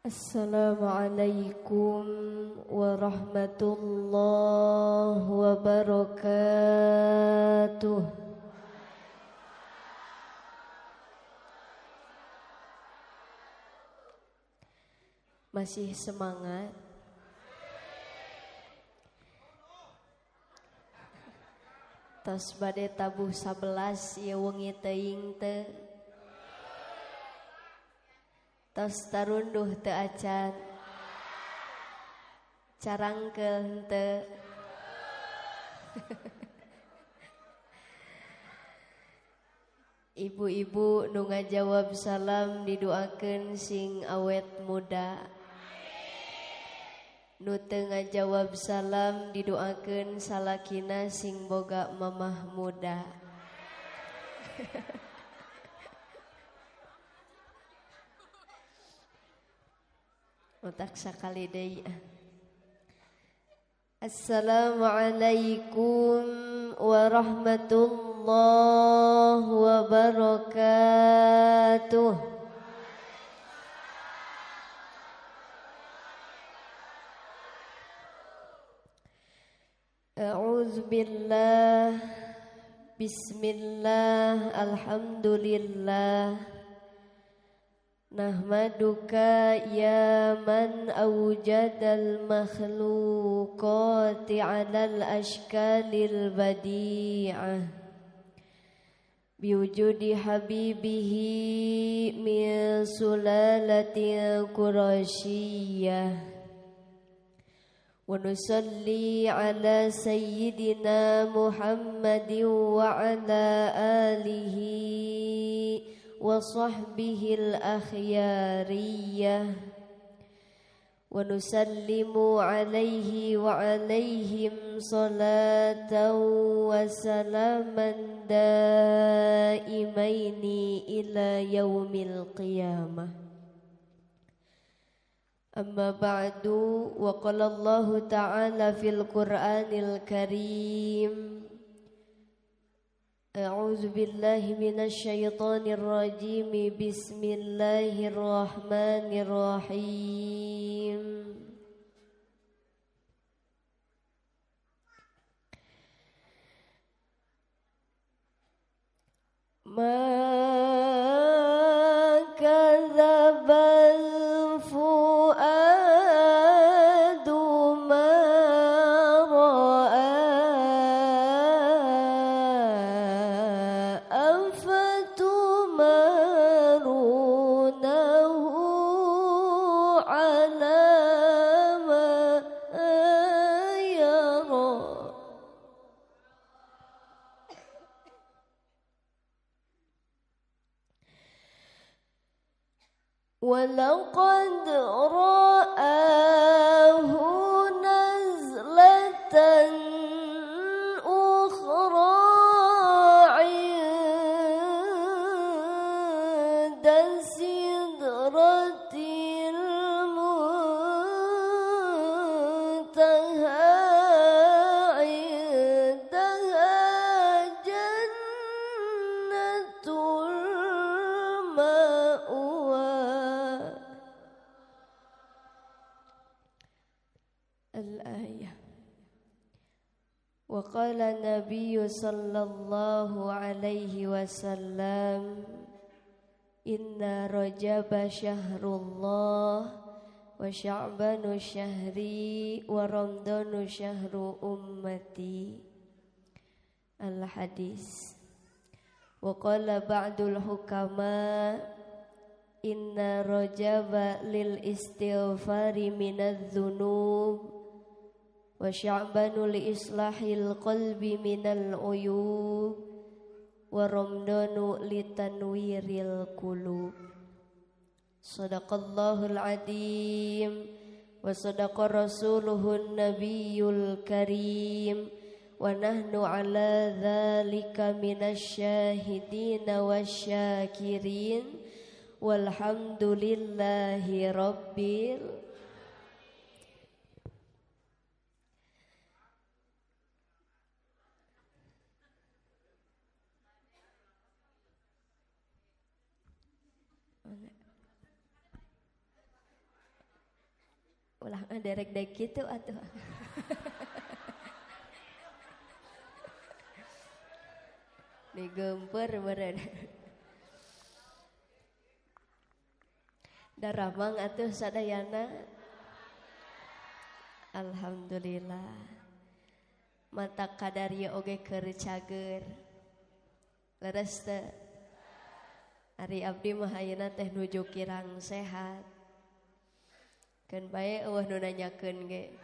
Assalamualaikum warahmatullahi wabarakatuh. Masih semangat? Tos bade tabuh 11 ieu wengi teuing teu. Tos tarunduh teu acan. Carangkeun teu. Ibu-ibu nu ngajawab salam didoakeun sing awet muda. Nu teu ngajawab salam didoakeun salakina sing boga mamah muda. Otak sakali deui. Assalamualaikum warahmatullahi wabarakatuh. A'udzu billah. Bismillah. Alhamdulillah. Nahmaduka ya man awjadal makhluqati 'alal ashkalil badi'ah biwujudi habibihi min sulalatin qurasyiyah. Wa nusalli ala sayyidina Muhammadin wa ala alihi wa sahbihil akhyariyah. Wa nusallimu alaihi wa alaihim salatan wa salaman daimaini ila yaumil qiyamah. Amma ba'du, wa qala Allah ta'ala fil Qur'anil Karim. A'udzu billahi minasy syaithanir rajim. Bismillahirrahmanirrahim. Ma kadzabal walaqad ra'ahu nazlatan ukhra 'inda sidratil muntaha 'indaha jannatul Al-ayah. Wa qala Nabi sallallahu alaihi wasallam, inna Rajaba syahrullah wa Sya'banu syahri wa Ramadanu syahru ummati. Al-hadis. Wa qala ba'dul hukama, inna Rajaba lil istighfari minadz-dzunub wa Sya'banu li islahil qalbi minal uyub wa Ramadanu li tanwiril qulub. Shadaqallahul adzim wa sadaqa rasuluhun nabiyyul karim wa nahnu ala dzalika minasy syahidin wasyakirin walhamdulillahi rabbil. Ulah derek dek gitu atuh. Digemper meureun. Daramang atuh sadayana. Alhamdulillah. Mata kadari oge keur cager. Leres teu? Ari abdi mah ayeuna teh nuju kirang sehat. Keun bae eueuh nu nanyakeun ge.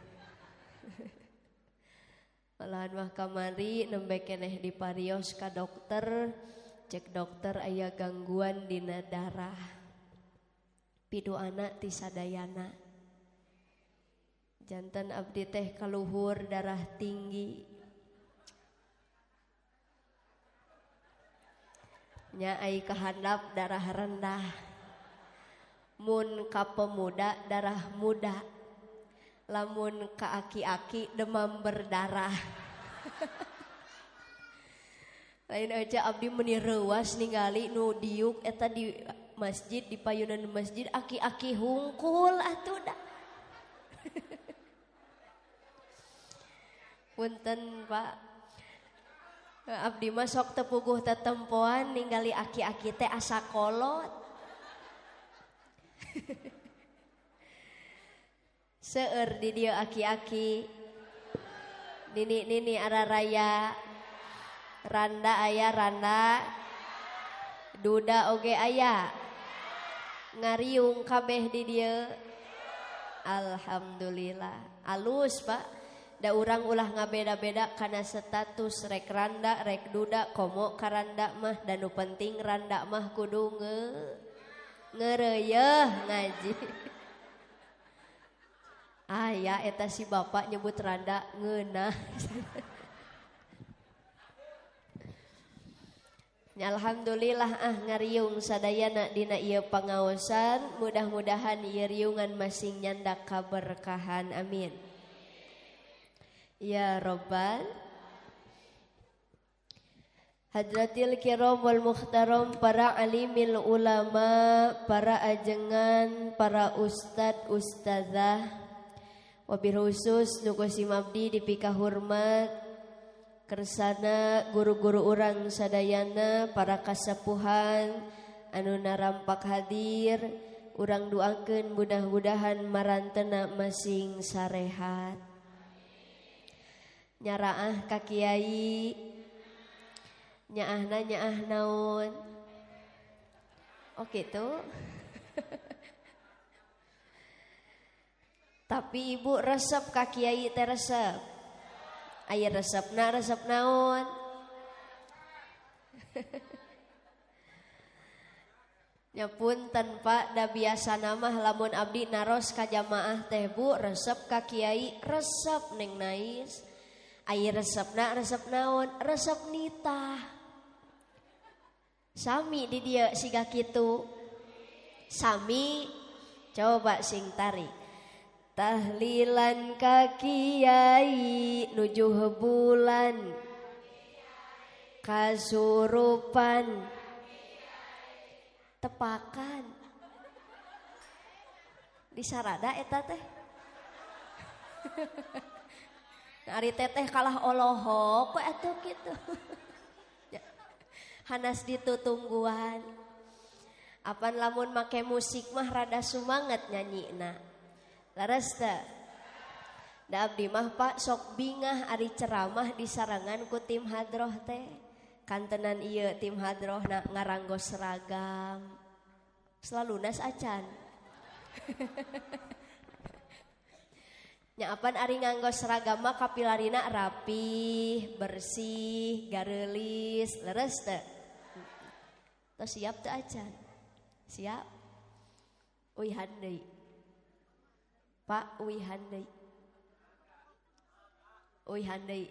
Malahan mah kamari nembe keneh diparios ka dokter. Cek dokter aya gangguan dina darah. Pidoana ti sadayana. Janten abdi teh kaluhur darah tinggi. Nya ai kahandap darah rendah. Mun ka pemuda darah muda. Lamun ka aki-aki demam berdarah. Lain aja abdi meuni reuwas ningali nu diuk eta di masjid, di payunan masjid aki-aki hungkul atuh da. Punten Pak. Abdi mah sok teu puguh tetempoan ningali aki-aki teh asa kolot. Seueur di dieu aki-aki. Nini araraya. Randa aya randa. Duda oge aya. Ngariung kabeh di dieu. Alhamdulillah. Alus Pak. Da urang ulah ngabeda-beda kana status rek randa rek duda komo karanda mah dan nu penting randa mah kudu ngeureuyeeh ngaji. Aya eta si bapak nyebut randa ngeunah. Alhamdulillah ngariung sadayana dina ieu pangaosan, mudah-mudahan ieu riungan masing nyandak kaberkahan amin. Ya Rabbal Hadratil kiram wal muhtaram, para alimil ulama, para ajengan, para ustad ustadzah, wabil khusus nukusim abdi dipika hormat kersana guru-guru urang sadayana, para kasepuhan anu narampak hadir, urang doakeun mudah-mudahan marantena masing sarehat. Nyaraah ka kiai, nyaah naon. Oh gitu. Tapi ibu resep ka kiai teh resep. Aya resepna resep naon. Nyapunten Pak, da biasa mah lamun abdi naros ka jamaah teh Bu, resep ka kiai resep neng Nais. Aya resepna resep naon? Resep nitah. Sami di dieu siga kitu. Sami coba sing tari. Tahlilan ka kiai nujuh bulan kasurupan tepakan di sarada eta teh. Ari teteh kalah olohok kok atuh kitu. Hanas ditutungguan. Apan lamun make musik mah rada sumanget nyanyina. Laras teu? Da abdi mah Pak sok bingah ari ceramah disarangan ku tim hadroh teh. Kantenan ieu tim hadroh ngaranggos seragam. Selalunas acan. Nyaapan ari nganggos seragam mah kapilarina rapih, bersih, gareulis, leres teu? Tos siap teu acan? Siap? Uihan deui. Pak uihan deui. Uihan deui.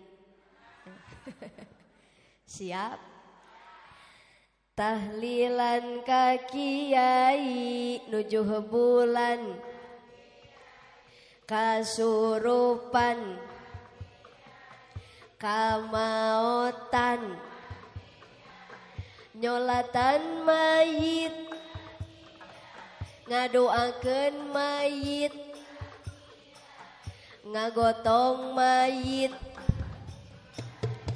Siap? Tahlilan ka kiai nujuh bulan kasurupan kamautan nyolatan mayit ngadoakeun mayit ngagotong mayit.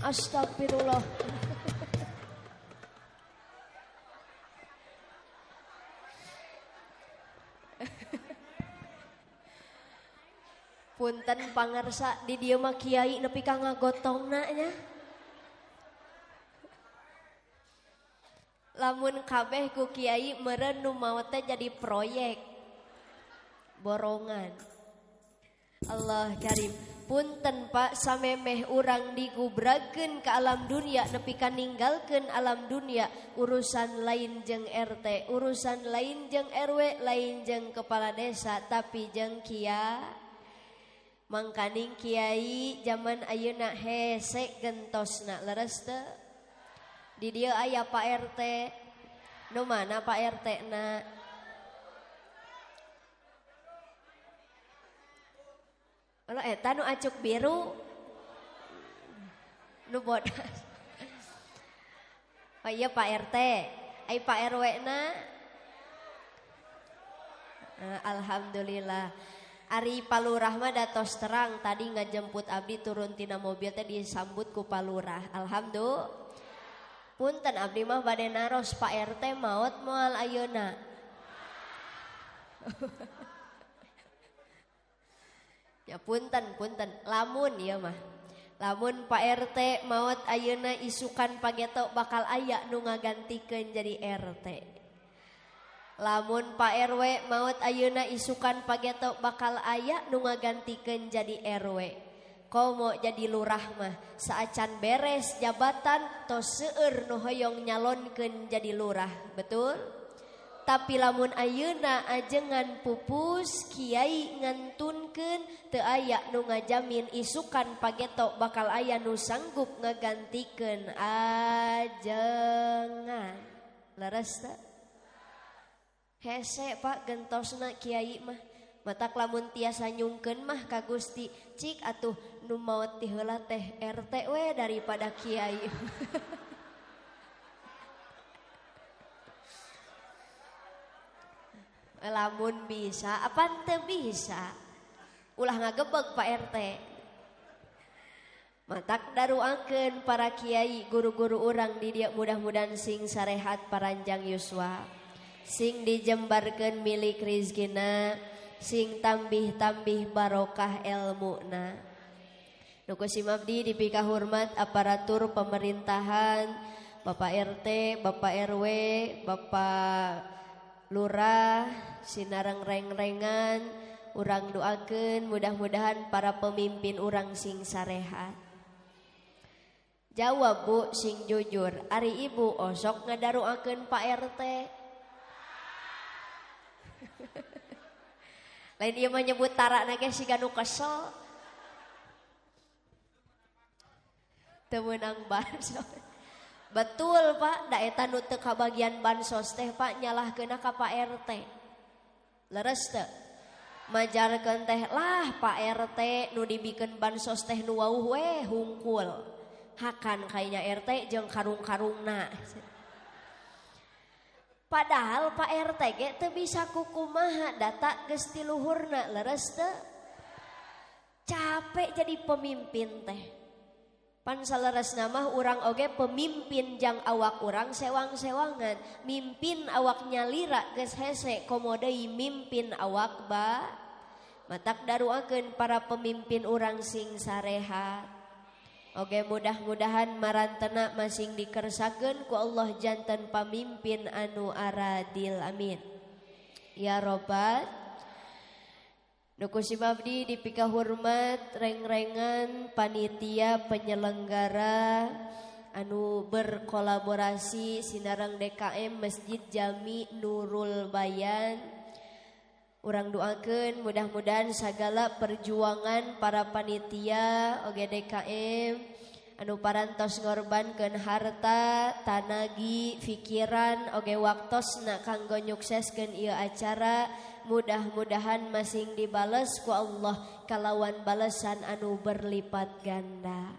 Astagfirullah. Punten pangarsa di dieu mah kiai nepi ka ngagotongna nya. Lamun kabeh ku kiai meureun nu maot teh jadi proyek borongan. Allah Karim. Punten Pak samemeh urang digubrakeun ka alam dunia nepi ka ninggalkeun alam dunia urusan lain jeung RT, urusan lain jeung RW, lain jeung kepala desa, tapi jeung kiai. Mangkaning kiai zaman ayeuna hese gentosna leres teu? Di dieu aya Pak RT. Nu mana Pak RT na? Kalau eta nu acuk biru, nu bodas. Oh iya Pak RT, ai Pak RW na. Alhamdulillah. Ari Palurah mah datos terang tadi ngajemput abdi turun tina mobil teh disambut ku Palurah. Alhamdulillah. Punten abdi mah bade naros Pak RT maot moal ayeuna. Ya punten lamun ieu mah. Lamun Pak RT maot ayeuna isukan pageto bakal aya nu ngagantikeun jadi RT. Lamun Pak RW maut ayeuna isukan pageto bakal aya nu ngagantikeun jadi RW. Komo jadi lurah mah saacan beres jabatan tos seueur nu hoyong nyalonkeun jadi lurah, betul? Tapi lamun ayeuna ajengan pupus kiai ngantunkeun teu aya nu ngajamin isukan pageto bakal aya nu sanggup ngagantikeun ajengan. Leres teu? Hese Pak gentosna kiai mah matak lamun tiasa nyungkeun mah ka Gusti cik atuh nu maot ti heula teh RT we daripada kiai. Lamun bisa apa teu bisa ulah ngagebeg Pak RT. Matak daruakeun para kiai guru-guru urang di dieu mudah-mudahan sing sarehat paranjang yuswa. Sing dijembarkeun milik rizkina, sing tambih-tambih barokah ilmuna. Nu kusim abdi dipika hormat aparatur pemerintahan, Bapak RT, Bapak RW, Bapak Lurah, sinareng reng-rengan, urang doakeun mudah-mudahan para pemimpin urang sing sarehat. Jawab Bu sing jujur, ari Ibu osok ngadaruakeun Pak RT. Lain ieu mah nyebut tarana ge siga nu kesel. Teu meunang bansos. Betul Pak, da eta nu teu kabagian bansos teh Pak nyalahkeunna ka Pak RT. Leres teu? Majarkeun teh lah Pak RT nu dibikeun bansos teh nu wauh we hungkul. Hakan kayaknya RT jeung karung-karungna. Padahal Pak RT ge teu bisa kukumaha data geus ti luhurna leres teu? Capek jadi pemimpin teh. Pan saleresna mah urang oge pemimpin jang awak urang sewang-sewangan. Mimpin awak nyalira geus hese komo deui mimpin awak ba. Matak daruakeun para pemimpin urang sing sarehat. Oke mudah-mudahan marantena masing dikersakeun ku Allah janten pamimpin anu aradil amin. Ya Robbal. Nu kusim abdi dipika hormat reng-rengan panitia penyelenggara anu berkolaborasi sinareng DKM Masjid Jami Nurul Bayan. Urang doakeun mudah-mudahan segala perjuangan para panitia oge DKM anu parantos ngorbankeun harta, tanagi, pikiran oge waktosna kanggo nyukseskeun ieu acara. Mudah-mudahan masing dibales ku Allah kalawan balesan anu berlipat ganda.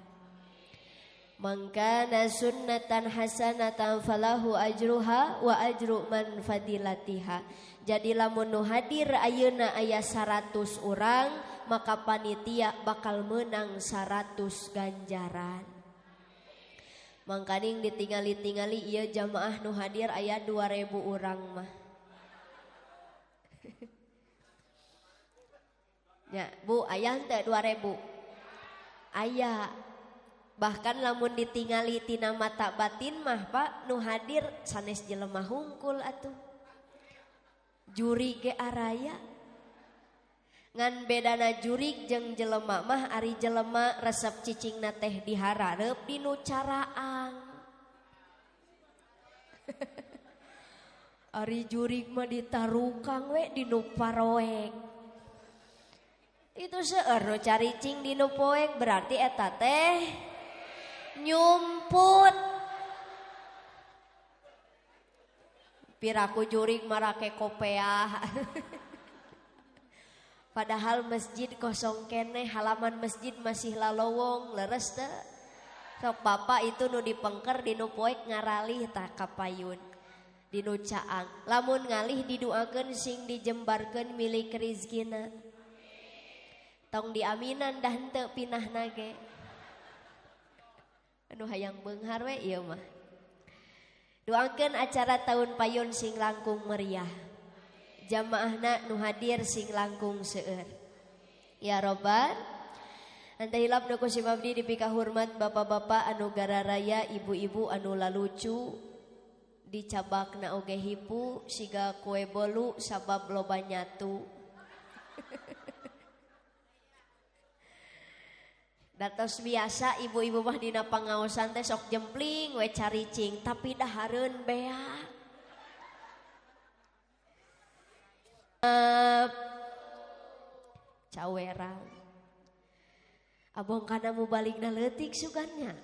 Mangkana sunnatan hasanatan falahu ajruha wa ajru man fadilatiha. Jadi lamun nu hadir ayeuna aya 100 urang maka panitia bakal menang 100 ganjaran. Mangkaning ditingali-tingali ieu jamaah nu hadir aya 2000 urang mah. Ya, Bu, aya henteu 2000? Aya. Bahkan lamun ditingali tina mata batin mah Pak, nu hadir sanes jelema hungkul atuh. Juri ge araya. Ngan bedana jurig jeung jelema mah ari jelema resep cicingna teh diharareup dinu caraang. Ari jurig mah ditarukang we dinu paroek. Itu seueur nu caricing dinu poek berarti eta teh nyumput. Piraku jurig marake kopeah. Padahal masjid kosong kene, halaman masjid masih lalowong, leres teh. Sok bapak itu nu dipengker dinu poek ngaralih tah kapayun. Dinu caang, lamun ngalih diduakeun sing dijembarkeun milik rizkina. Tong diaminan dah henteu pinahna ge. Anu hayang beunghar we ieu mah. Doakeun acara tahun payun sing langkung meriah. Jamaahna nu hadir sing langkung seueur. Ya Robbal. Anta hilap nu ku simabdi dipika hormat bapak-bapak anu gararaya, ibu-ibu anu lalucu. Dicabakna oge hipu siga kue bolu sabab loba nyatu. Datos biasa ibu-ibu mah dina pangaosan teh sok jempling we caricing tapi dahareun bea. Cawerang. Abong kana mubaligna leutik sugannya.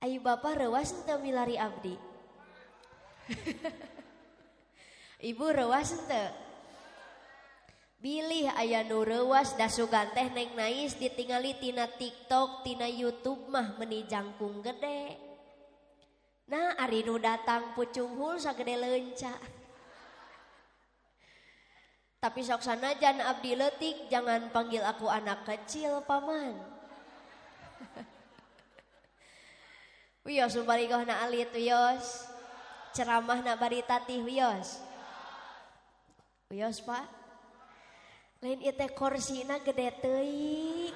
Ayu bapak reuas henteu milari abdi. Ibu reuas henteu? Bilih aya nu reuas da sugan teh neng nais ditingali tina TikTok, tina YouTube mah meuni jangkung gede. Nah, ari nu datang pucung hul sagede leunca. Tapi sok sanajan abdi leutik jangan panggil aku anak kecil paman. Wios baligohna alit wios. Ceramahna bari tatih wios. Wios Pak. Lain ieu teh korsina gede teuing.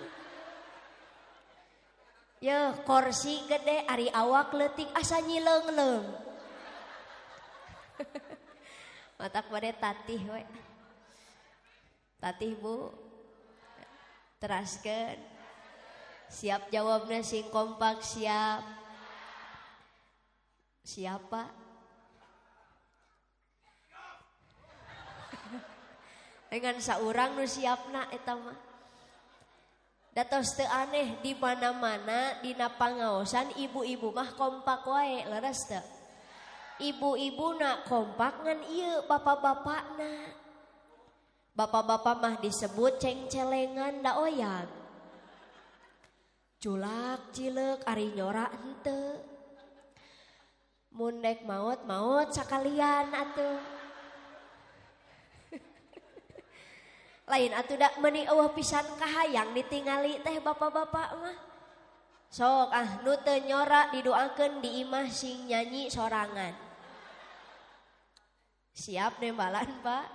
Yeuh, kursi gede ari awak leutik asa nyileung-leung. Matak bade tatih we. Tatih Bu. Teraskeun. Siap jawabna sing kompak siap. Siapa? Dengan saurang nu siapna eta mah. Datos teu aneh di mana-mana dina pangaosan ibu-ibu mah kompak wae leres teu. Ibu-ibuna kompak ngan ieu bapak-bapakna. Bapak-bapak mah disebut cengcelengan da oyag. Culak cileuk ari nyora henteu. Mun dek maot sakalian atuh. Lain atuh da meuni eueuh pisan kahayang ditingali teh bapak-bapak mah. Sok nu teu nyora didoakeun di imah sing nyanyi sorangan. Siap nembalan Pak.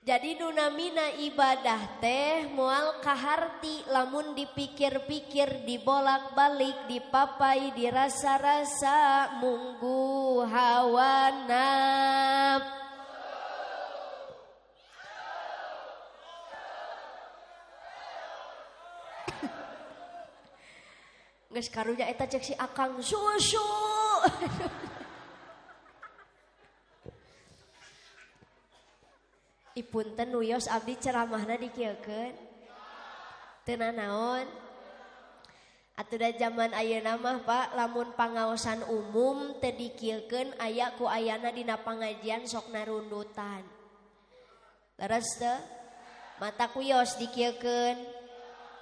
Jadi nu namina ibadah teh moal kaharti lamun dipikir-pikir, dibolak-balik, dipapai, dirasa-rasa munggu hawa nafsu. Geus karunya eta cek si Akang susu. Ipunten wios abdi ceramahna dikieukeun. Teu nanaon. Atuh da zaman ayeuna mah Pak, lamun pangaosan umum teu dikieukeun aya ku ayana dina pangajian sok narundutan. Leres teu? Mata kuios dikieukeun.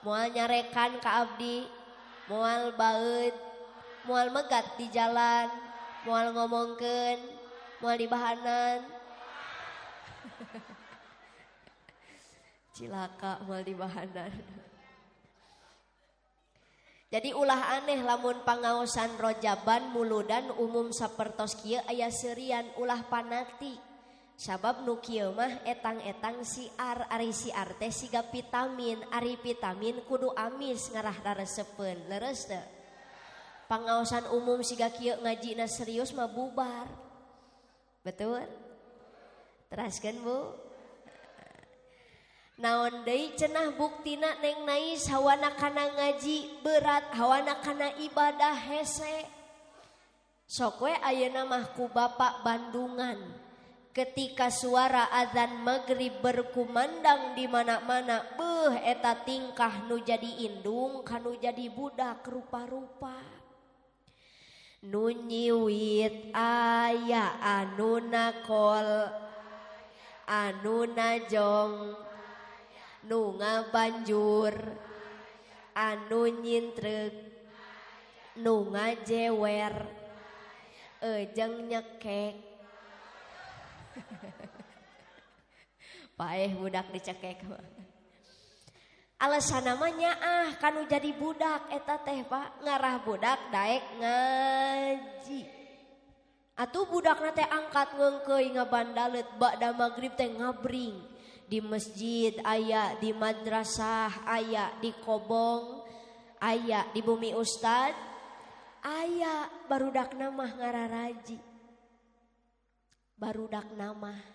Moal nyarekan ka abdi. Moal baeud, moal megat di jalan, moal ngomongkeun, moal dibahanan. Cilaka mal di bahanan. Jadi ulah aneh lamun pangaosan rojaban muludan umum sapertos kieu aya seurian ulah panati. Sabab nu kieu mah etang-etang siar, ari siar teh siga vitamin, ari vitamin kudu amis ngarah daresepeun. Leres teu? Pangaosan umum siga kieu ngajina serius mah bubar. Betul? Teraskeun Bu. Naon deui cenah buktina Neng Nais hawana kana ngaji berat, hawana kana ibadah hese. Sok we ayeuna mah ku Bapak Bandungan. Ketika suara azan maghrib berkumandang di mana-mana, beuh eta tingkah nu jadi indung kanu jadi budak rupa-rupa. Nu nyiwit aya anu nakol, anu najong, nu ngabanjur, anu nyintrek, nu ngajewer, ejeng nyekek. Paeh budak dicekek. Alasan namanya kanu jadi budak eta teh Pak, ngarah budak daek ngaji. Atuh budakna teh angkat ngeungkeuy ngabandalet ba'da magrib teh ngabring. Di masjid aya, di madrasah aya, di kobong aya, di bumi ustad aya. Barudak namah ngararaji, barudak namah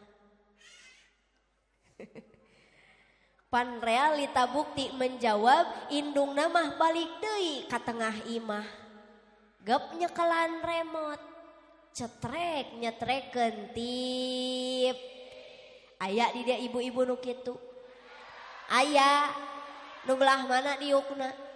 pan realita bukti menjawab indung namah balik deui ka tengah imah. Gep nyekelan remote, cetrek nyetrekeun tip. Aya di dia ibu-ibu nu kitu. Aya nu belah mana diukna.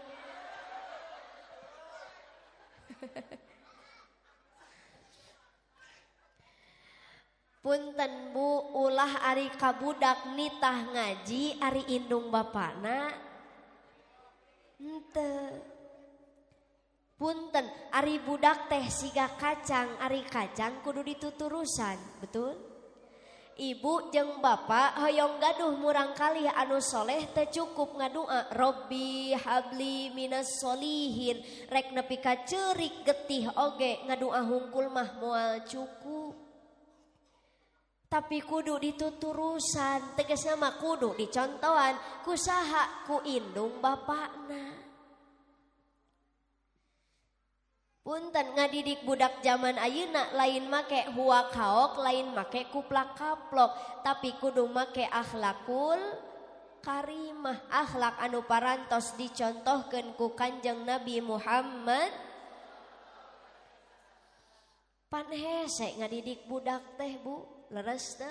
Punten Bu, ulah ari kabudak nitah ngaji ari indung bapana henteu. Punten ari budak teh siga kacang, ari kacang kudu dituturusan, betul? Ibu jeung bapak hoyong gaduh murang kalih anu soleh teu cukup ngadua Robbi habli minas solihin, rek nepi ka ceurik getih oge ngadua hungkul mah moal cukup. Tapi kudu dituturusan, tegasna mah kudu dicontohan ku saha, ku indung bapakna. Punten ngadidik budak zaman ayeuna lain make huak haok, lain make kuplak kaplok, tapi kudu make akhlakul karimah, akhlak anu parantos dicontohkeun ku Kanjeng Nabi Muhammad. Pan hese ngadidik budak teh Bu, leres teu?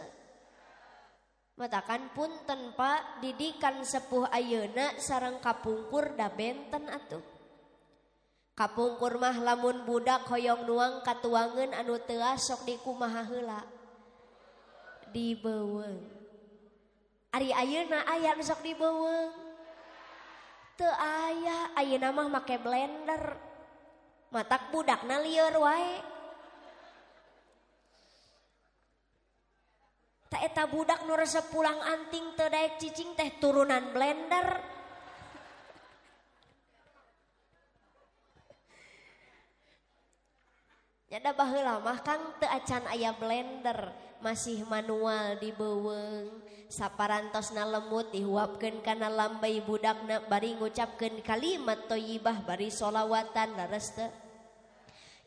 Matakan punten Pak, didikan sepuh ayeuna sareng kapungkur da benten atuh. Kapungkur mah lamun budak hoyong nuang katuangeun anu teu sok dikumaha heula, dibeuweung. Ari ayeuna aya nu sok dibeuweung? Teu aya, ayeuna mah make blender. Matak budakna lieur wae. Ta eta budak nu resep pulang anting teu daek cicing teh turunan blender. Nyada baheula mah Kang teu acan aya blender, masih manual dibeuweung. Saparantosna lemut dihuapkeun kana lambay budakna bari ngucapkeun kalimat thayyibah bari sholawatan, leres teu?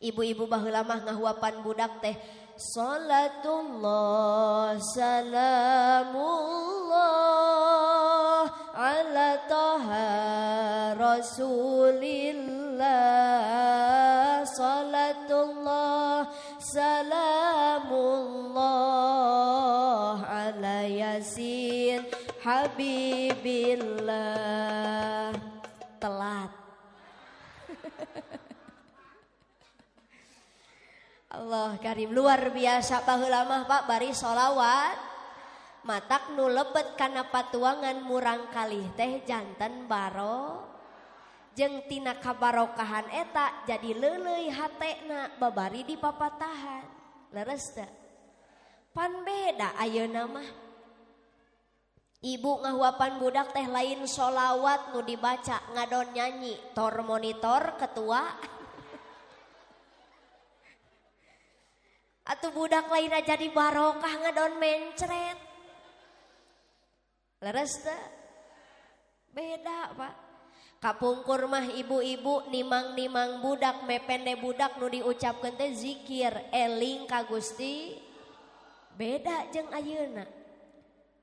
Ibu-ibu baheula mah ngahuapan budak teh salatullah salamullah ala taha rasulillah, salatullah salamullah ala yasin habibillah. Telat. Allah karim, luar biasa baheula mah Pak bari sholawat matak nu lebet kana patuangan murang kalih teh janten baro jeung tina kabarokahan eta jadi leuleuy hatena babari di papatahan, leres teu? Pan beda ayeuna mah Ibu ngahuapan budak teh lain sholawat nu dibaca ngadon nyanyi tor monitor ketua. Atuh budak lain jadi barokah ngadon mencret. Leres teh? Beda Pak. Kapungkur mah ibu-ibu nimang-nimang budak mepende budak nu diucapkeun teh zikir eling ka Gusti. Beda jeung ayeuna.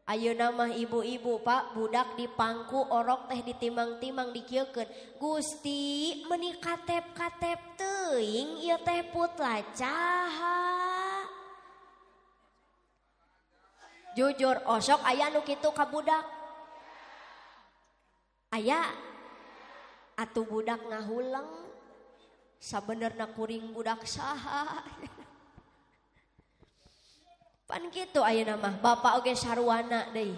Ayeuna mah ibu-ibu Pak budak dipangku orok teh ditimang-timang dikieukeun. Gusti meuni katep-katep teuing ieu teh putla caha. Jujur osok aya nu kitu ka budak. Aya atuh budak ngahulang sabenerna kuring budak saha. Pan kitu ayeuna mah bapak oge sarwana deui.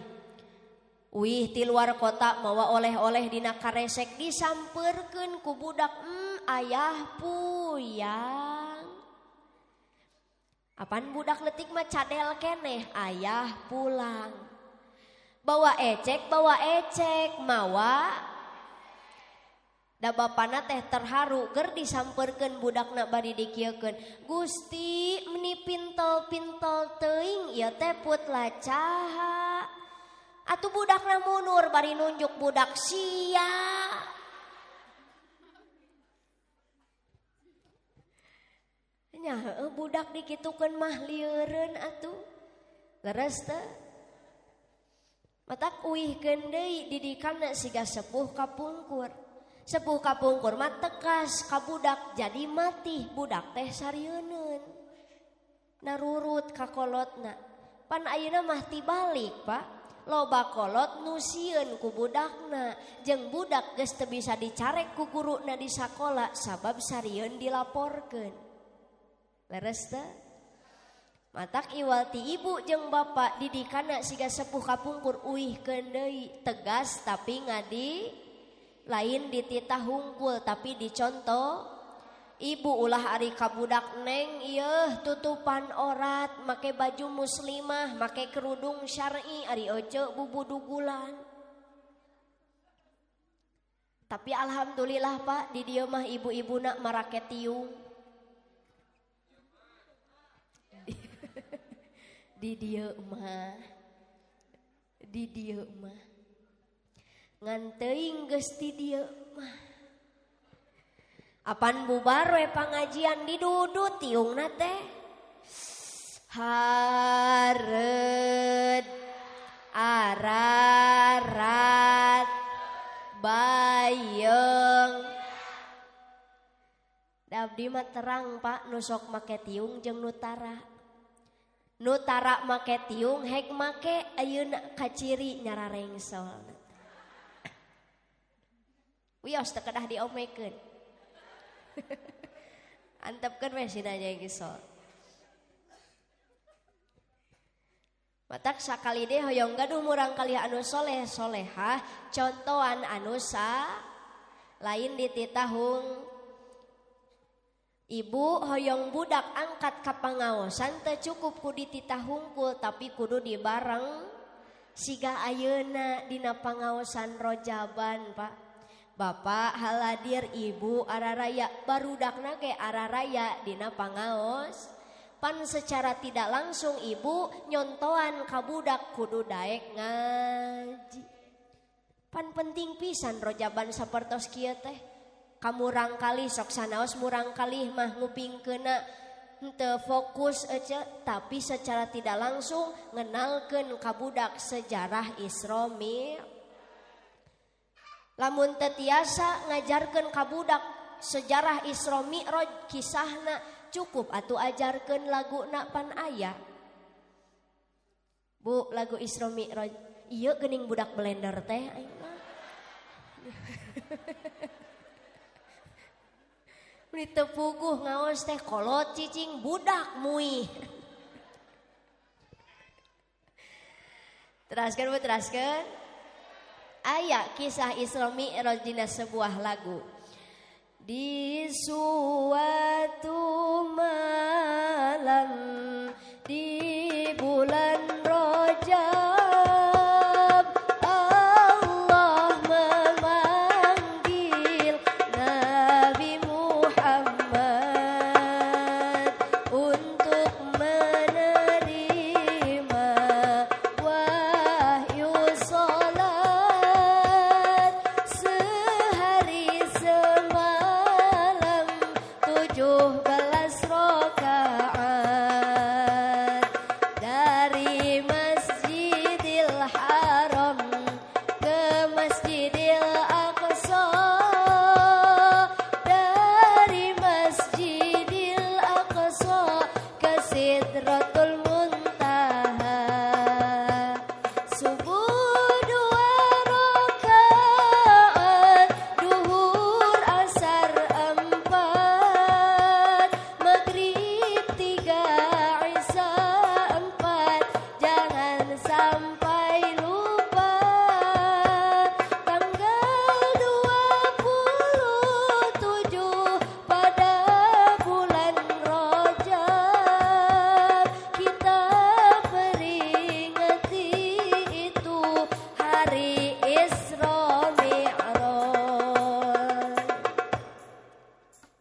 Wih ti luar kota mawa oleh-oleh dina karesek disampeurkeun ku budak ayah puyang. Apan budak leutik mah cadel keneh ayah pulang. Bawa ecek mawa. Da bapana teh terharu ger disampeurkeun budakna bari dikieukeun. Gusti meuni pintel-pintel teuing ieu teh putla caha. Atuh budakna mundur bari nunjuk budak sia. Nya heueuh budak dikitukeun mah lieureun atuh. Leres teh? Matak uihkeun deui didikanna siga sepuh kapungkur. Sepuh kapungkur mah tegas ka budak jadi mati budak teh sarieun narurut ka kolotna. Pan ayeuna mah tibalik Pak, loba kolot nu sieun ku budakna jeung budak geus teu bisa dicarek ku guruna di sakola sabab sarieun dilaporkeun. Leres teh? Matak iwal ti ibu jeung bapak didikanna siga sepuh kapungkur uihkeun deui tegas tapi ngadi lain dititah hungkul tapi dicontoh. Ibu ulah ari ka budak neng ieuh tutupan orat make baju muslimah make kerudung syar'i ari oce bubudugulan. Tapi alhamdulillah Pak di dieu mah ibu-ibuna marake tiung. Di dieu mah ngan teuing geus ti dieu mah. Apan bubar we pangajian didudut tiungna teh. Hareud ararat bayeng. Da abdi mah terang Pak nu sok make tiung jeung nu tara. Nu tara make tiung hek make ayeuna kaciri nyararengsol. Wios teu kedah diomekeun. Antepkeun we sina nya gisol. Matak sakali deh hoyong gaduh murang kali anu soleh solehah contohan anu lain dititahung. Ibu hoyong budak angkat ka pangaosan teu cukup ku dititah hungkul tapi kudu dibareng siga ayeuna dina pangaosan rojaban Pak. Bapak haladir ibu araraya barudakna ge araraya dina pangaos. Pan secara tidak langsung ibu nyontoan ka budak kudu daek ngaji. Pan penting pisan rojaban sapertos kieu teh. Kamurang kali sok sanaos murang kali mah ngupingkeuna henteu fokus aja tapi secara tidak langsung ngenalkeun ka budak sejarah Isra Mi'raj. Lamun teu tiasa ngajarkeun ka budak sejarah Isra Mi'raj kisahna cukup atuh ajarkeun laguna pan aya. Bu lagu Isra Mi'raj ieu geuning budak blender teh aing mah. Mun teu puguh ngaos teh kolot cicing budak muih. Teraskeun Bu teraskeun. Aya kisah Isra Mi'raj dina sebuah lagu. Di suatu malam di bulan Rajab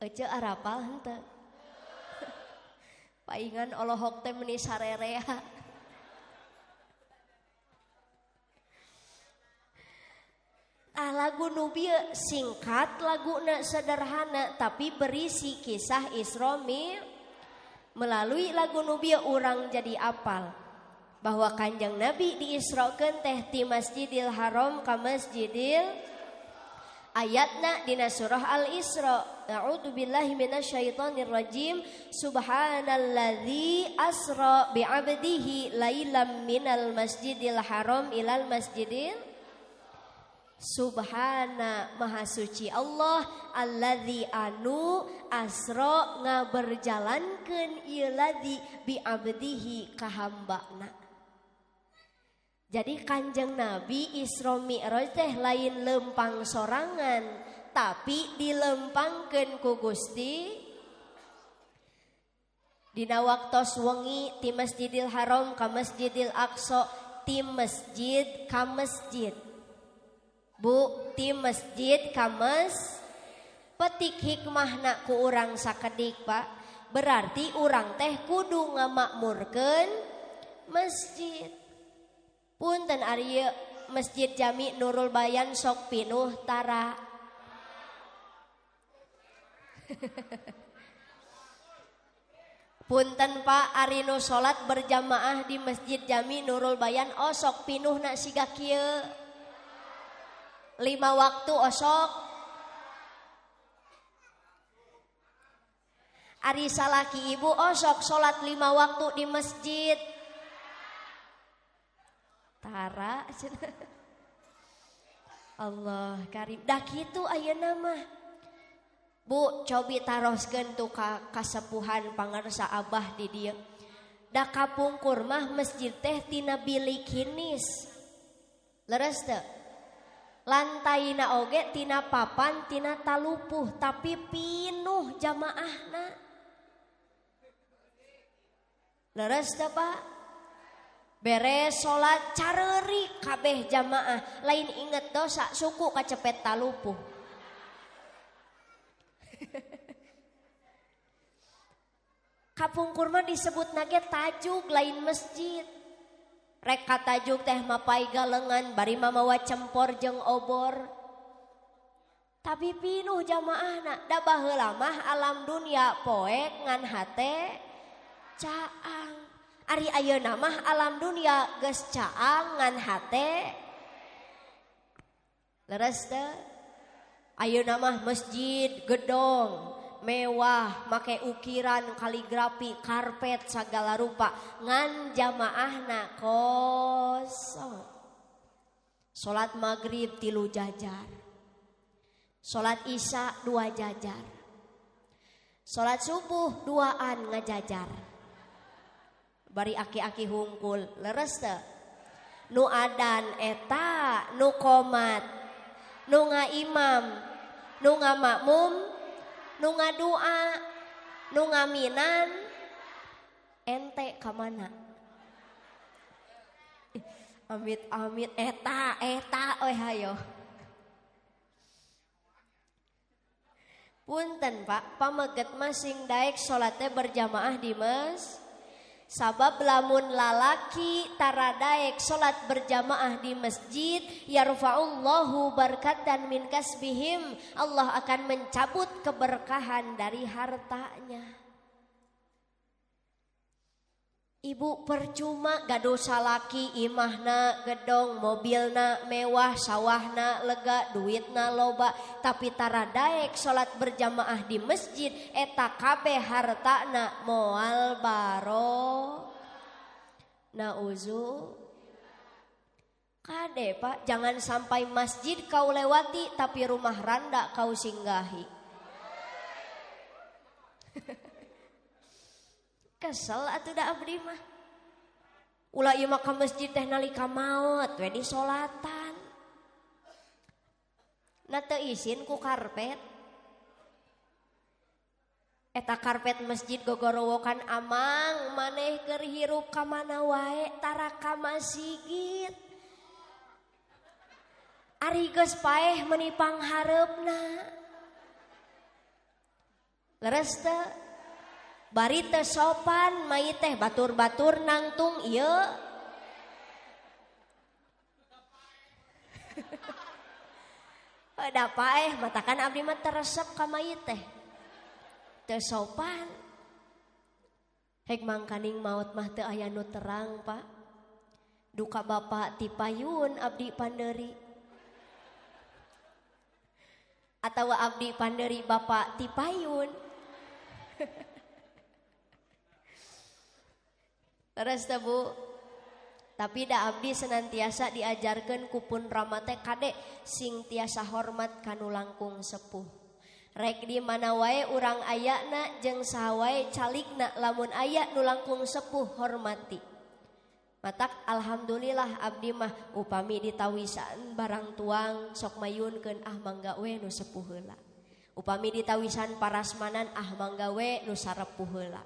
Ece arapal henteu. Paingan olohok teh meuni sarerea. Lagu nu bieu singkat, laguna sederhana tapi berisi kisah Isra Mi'raj. Melalui lagu nu bieu urang jadi apal bahwa Kanjeng Nabi diisrokeun teh ti Masjidil Haram ka Masjidil ayatna dina surah Al-Isra. A'udzubillahi minasyaitonir rajim. Subhanalladzi asra bi'abdihi lailam minal masjidil haram ilal masjidil. Subhana maha suci Allah alladzi anu asra ngaberjalankeun ieu ladzi bi'abdihi ka hambana. Jadi Kanjeng Nabi Isra Mi'raj teh lain lempang sorangan, tapi dilempangkeun ku Gusti. Dina waktos wengi ti Masjidil Haram ka Masjidil Aqsa, ti masjid ka masjid. Bu, ti masjid ka petik hikmahna ku urang sakedik, Pak. Berarti urang teh kudu ngamakmurkeun masjid. Punten ari Masjid Jami Nurul Bayan sok pinuh tara. Punten Pak, ari nu salat berjamaah di Masjid Jami Nurul Bayan osok pinuhna siga kieu. 5 waktu osok. Ari salaki ibu osok salat 5 waktu di masjid. Tara Allah karim. Dah kitu ayeuna mah. Bu, cobi taroskeun tu ka kasepuhan pangarsa Abah di dieu. Da kapungkur mah masjid teh tina bilik hinis. Leres teu? Lantaina oge tina papan tina talupuh tapi pinuh jamaahna. Leres teu Pak? Beres salat careurik kabeh jamaah, lain inget dosa suku kacepet talupuh. Kapungkur mah disebut nage tajuk lain masjid. Rek katajuk teh mapai galengan bari mamawa cempor jeung obor. Tapi pinuh jamaahna, da baheula mah alam dunia poek ngan hate caang. Ari ayeuna mah alam dunia geus caang ngan hate. Leres teu? Ayeuna mah masjid gedong mewah, make ukiran, kaligrafi, karpet sagala rupa, ngan jamaahna kosong. Salat maghrib 3 jajar. Salat isya 2 jajar. Salat subuh 2an ngajajar. Bari aki-aki hungkul, leres teu? Nu adan eta, nu qomat, nu ngaimam, nu ngamakmum, nu ngadua, nu ngaminan, ente ka mana? Amit-amit eta we hayo. Punten Pak, pameget masing daek salat teh berjamaah di masjid. Sabab lamun lalaki taradaek salat berjamaah di masjid, yarfa'ullahu barkatan min kasbihim, Allah akan mencabut keberkahan dari hartanya. Ibu percuma gaduh salaki imahna gedong, mobilna mewah, sawahna lega, duitna loba, tapi taradaek salat berjamaah di masjid, eta kabeh hartana moal baro. Nauzu kade Pak, jangan sampai masjid kau lewati tapi rumah randa kau singgahi. Kesel atuh da abdi mah. Ulah ieu mah ka masjid teh nalika maot we di solatan. Na teu izin ku karpet. Eta karpet masjid gogorowokan amang maneh keur hirup ka mana wae tara ka masjid. Ari geus paeh meuni panghareupna. Leres teu? Bari teu sopan mayit teh batur-batur nangtung ieu. Da paeh matakan abdi mah teresep ka mayit teh. Teu sopan. Hek mangkaning maot mah teu aya nu terang, Pak. Duka Bapak ti payun abdi panderi. Atawa abdi panderi Bapak ti payun. Leres teh Bu? Tapi da abdi senantiasa diajarkeun ku pun rama teh kade sing tiasa hormat kanu langkung sepuh. Rek di mana wae urang ayana jeung saha wae calikna lamun aya nu langkung sepuh hormati. Matak alhamdulillah abdi mah upami ditawisan barang tuang sok mayunkeun ah mangga we nu sepuh heula. Upami ditawisan parasmanan ah mangga we nu sarepuh heula.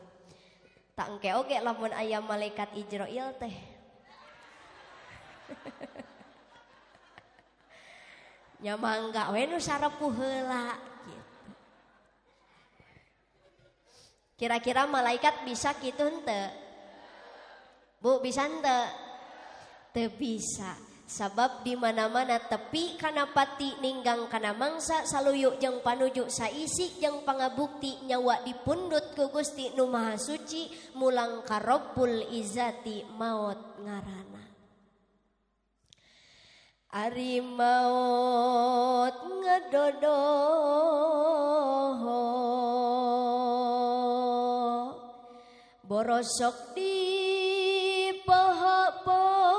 Tak engke oge lamun aya malaikat Ijroil teh. Nya mangga we nu sarepuh heula gitu. Kira-kira malaikat bisa kitu henteu? Bu bisa henteu? Teu bisa. Sabab di mana-mana tepi kana pati ninggang kana mangsa saluyuk jeung panuju saisi jeung pangabukti nyawa dipundut ku Gusti Nu Maha Suci mulang ka Rabbul Izzati maot ngaranna. Ari maot ngadodo borosok di paha-paha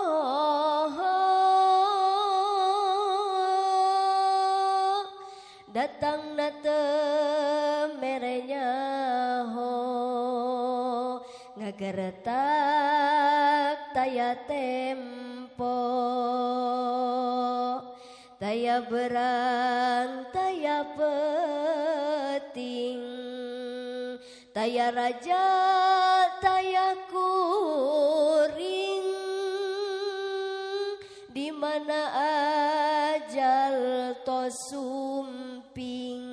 datang teu merenya ho ngageretak taya tempo taya berang taya peting taya raja taya kuring di mana ajal tos sumping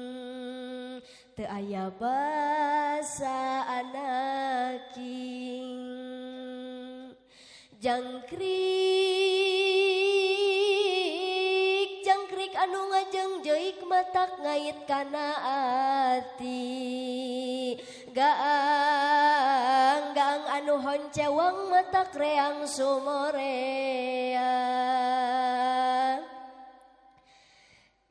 teu aya basa anaking jangkrik anu ngajengjeuk matak ngait kana ati gaang anu honcewang matak reang sumorea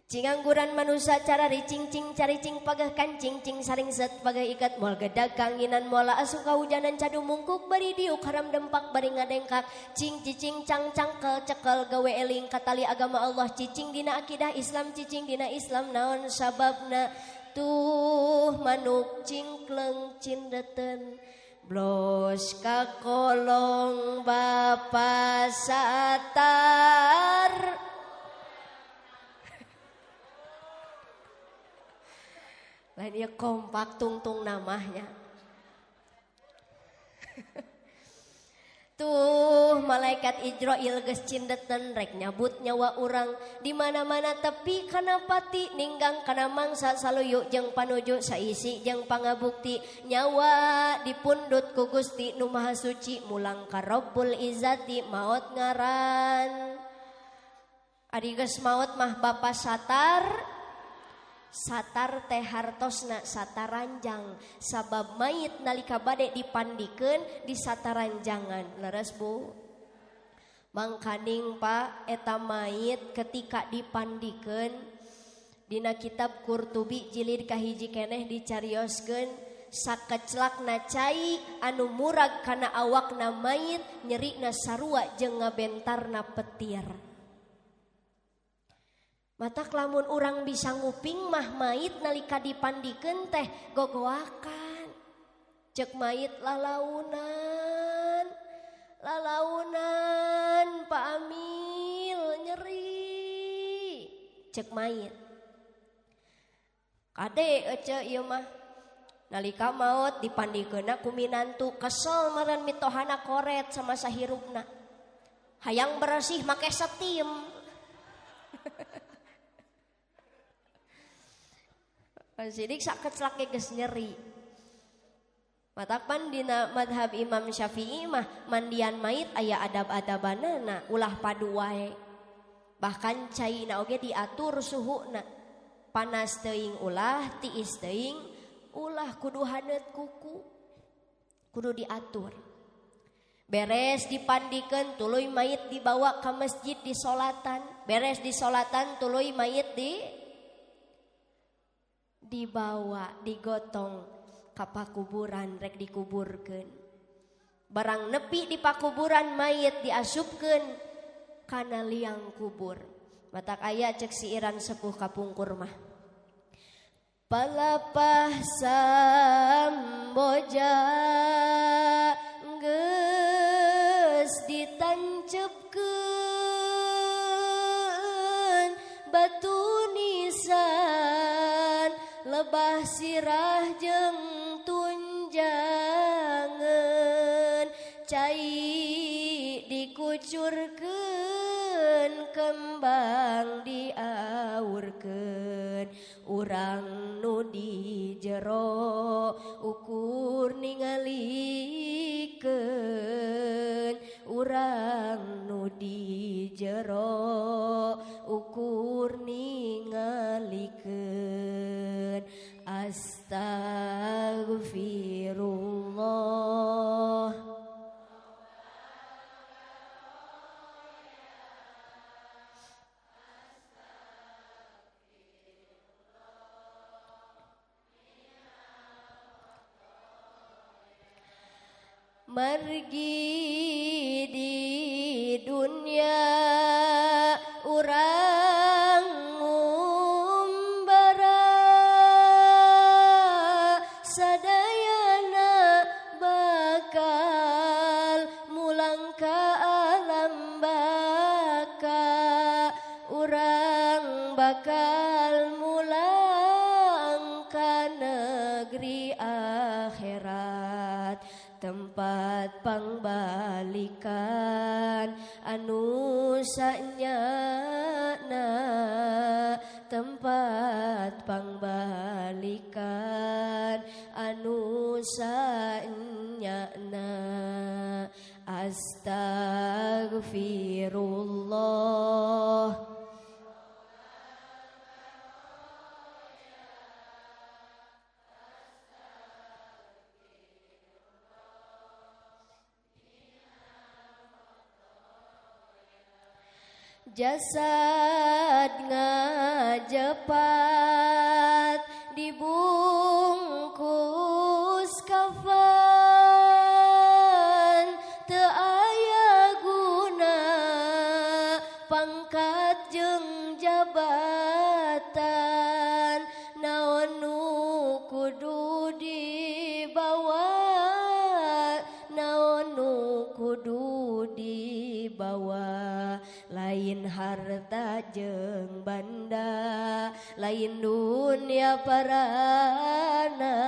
cingangguran manusia cara ricing-cing caricing pagah kancing cing saring set pagah ikat moal gedag kanginan moal asup kahujanan cadu mungkuk bari diuk haram dempak bari ngadengkak cing cicing cangcang cekel gawe eling katali agama Allah cicing dina akidah Islam cicing dina Islam naon sababna tuh manuk cingkleng cindeten blos ka kolong bapa satar lain dia kompak tungtung namanya. Tuh malaikat Ijroil geus cindeten rek nyabut nyawa urang di mana-mana tepi kana pati ninggang kana mangsa saluyuk jeung panuju saisi jeung pangabukti nyawa dipundut ku Gusti Nu Maha Suci mulang ka Rabbul Izzati maot ngaran. Adi geus maot mah bapa satar teh hartosna sataranjang sabab mayit nalika bade dipandikeun di sataranjangan leres Bu mangkaning Pak eta mayit ketika dipandikeun dina kitab Qurtubi jilid kahiji keneh dicarioskeun sakeclakna cai anu murag kana awakna mayit nyerina sarua jeung ngabentarna petir. Matak lamun urang bisa nguping mah mayit nalika dipandikeun teh gogoakan. Cek mayit lalaunan Pak Amil nyeri. Cek mayit. Kade ece ieu mah nalika maot dipandikeunna ku minantu kesel meureun mitohana koret sama sahirupna. Hayang bersih make setim. Sidik sakeslak geus nyeri. Matakpan dina madhab Imam Syafi'i mah mandian mayit aya adab-adabanana ulah padu wae. Bahkan caina oge diatur suhuna. Panas teuing ulah, tiis teuing ulah kudu haneut kuku. Kudu diatur. Beres dipandikeun tuluy mayit dibawa ka masjid disolatan. Beres disolatan tuluy mayit dibawa digotong ka pakuburan rek dikuburkeun. Barang nepi di pakuburan mayit diasupkeun kana liang kubur. Matak aya cek siiran sepuh kapungkur mah. Palapah samboja geus ditancepkeun batu nisan lebah sirah jeung tunjangan cai dikucurkeun kembang diaurkeun urang nu di jero ukur ningalikeun urang nu di jero ukur ningalikeun astagfirullah. Margi di dunia urang ngumbara sadayana bakal mulang ka alam baka urang bakal mulang ka negeri akhirat tempat pangbalikan anu sanyana tempat pangbalikan anu sanyana astagfirullah. Jasad ngajepat dibungkus kafan teu aya guna pangkat jeung jabatan naon nu kudu dibawa naon nu kudu dibawa lain harta jeung banda lain dunia parana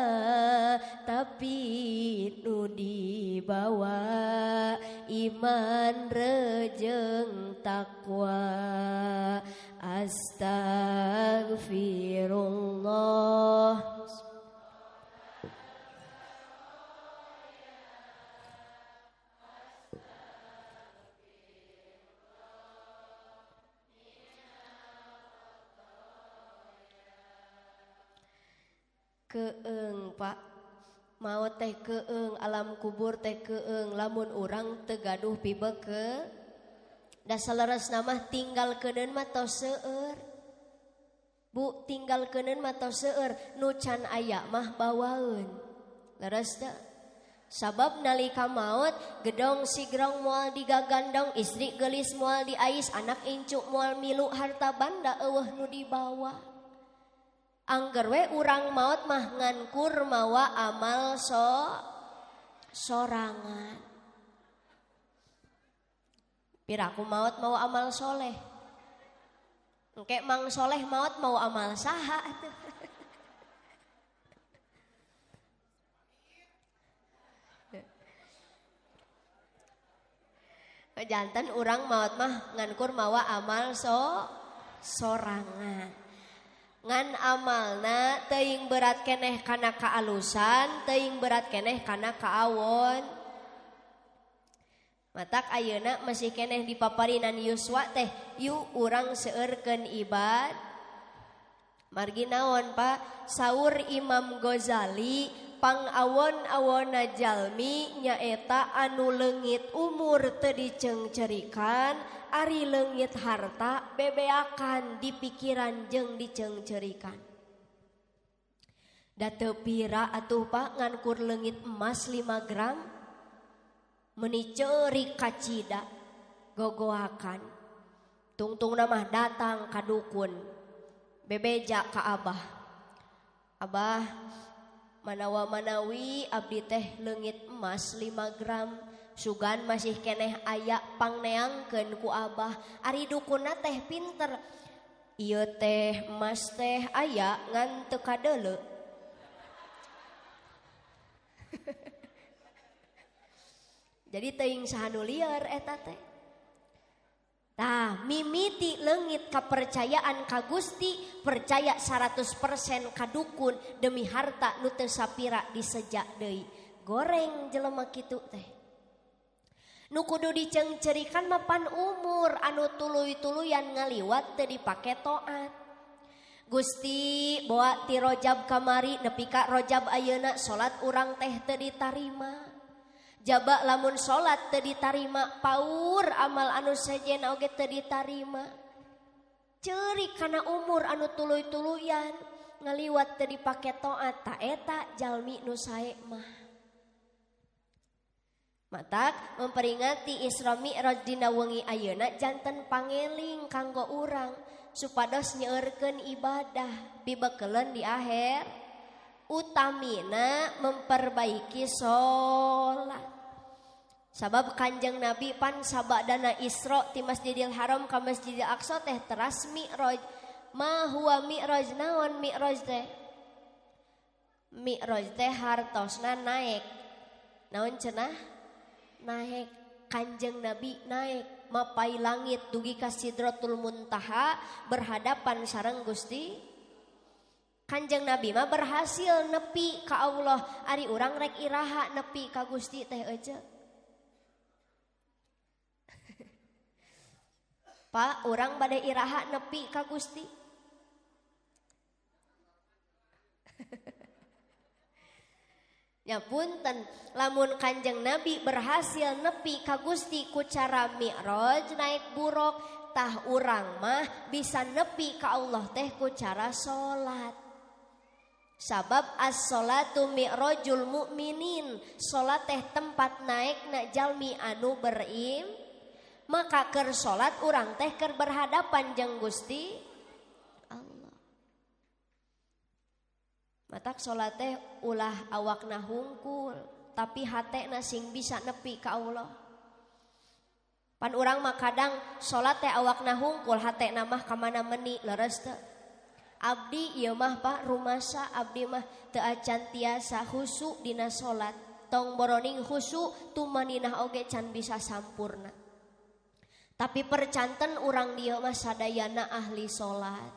tapi nu dibawa iman rejeng takwa astagfirullah. Keung Pak maot teh keung alam kubur teh keung lamun urang teu gaduh pibeke da saleresna mah tinggalkeuneun mah tos seueur Bu tinggalkeuneun mah tos seueur nu can aya mah bawaeun leres teu sabab nalika maot gedong sigrong moal digagandong istri geulis moal diais anak incu moal milu harta banda eueuh nu dibawa. Angger we urang maot mah ngankur mawa amal sorangan. Piraku maot mawa amal soleh. Engke Mang Soleh maot mawa amal saha atuh. Janten urang maot mah ngankur mawa amal sorangan. ngan amalna teuing berat keneh kana kaalusan, teuing berat keneh kana kaawon. Matak ayeuna masih keneh dipaparinan yuswa teh, yuk urang seueurkeun ibad. Margi naon Pak? Saur Imam Ghazali, pangawon-awonna jalmi nyaeta anu leungit umur teu diceungcerikan, ari leungit harta bebeakan di pikiran jeung diceungcerikan. Da teu pira atuh Pak ngan kur leungit emas 5 gram meuni ceurik kacida gogoakan. Tungtungna mah datang ka dukun, bebeja ka Abah. Abah, manawa manawi abdi teh leungit emas 5 gram, sugan masih keneh aya pangneangkeun ku Abah. Ari dukunna teh pinter, ieu teh emas teh aya ngan teu kadeuleu. Jadi teuing sahanu lieur eta teh. Tah mimiti leungit kapercayaan ka Gusti, percaya 100% ka dukun demi harta nu teu sapira disejak deui. Goreng jelema kitu teh. Nu kudu diceungcerikan mah pan umur, anu tuluy-tuluyan ngaliwat teu dipake taat. Gusti boa ti Rajab kamari nepi ka Rajab ayeuna salat urang teh teu ditarima. Jaba lamun salat teu ditarima, paur amal anu sajena oge teu ditarima. Ceurik kana umur anu tuluy-tuluyan ngaliwat teu dipake taat, ta eta jalmi nu sae mah. Matak memperingati Isra Mi'raj dina wengi ayeuna janten pangeling kanggo urang supados nyeueurkeun ibadah pibekeuleun di akhir. Utamina memperbaiki sholat. Sabab Kanjeng Nabi pan sabadana Isra ti Masjidil Haram ka Masjidil Aqsa teh teras Mi'raj. Ma huwa Mi'raj, naon Mi'raj teh? Mi'raj teh hartosna naik. Naon cenah? Naik. Kanjeng Nabi naik mapai langit dugi ka Sidratul Muntaha berhadapan sareng Gusti. Kanjeng Nabi mah berhasil nepi ka Allah, ari urang rek iraha nepi ka Gusti teh eueuh. Pak, urang bade iraha nepi ka Gusti. Ya punten, lamun Kanjeng Nabi berhasil nepi ka Gusti ku cara Mi'raj naik buruk, tah urang mah bisa nepi ka Allah teh ku cara salat. Sabab as-sholatu mi'rajul mu'minin, salat teh tempat naikna jalmi anu beriman. Maka keur salat urang teh keur berhadapan jeung Gusti Allah. Matak salat teh ulah awakna hungkul, tapi hatena sing bisa nepi ka Allah. Pan urang mah kadang salat teh awakna hungkul, hatena mah ka mana meuni leres teu. Abdi ieu mah Pak rumasa abdi mah teu acan tiasa khusyuk dina salat. Tong boroning khusyuk tumaninah oge can bisa sampurna. Tapi percanten urang dia mah sadayana ahli salat.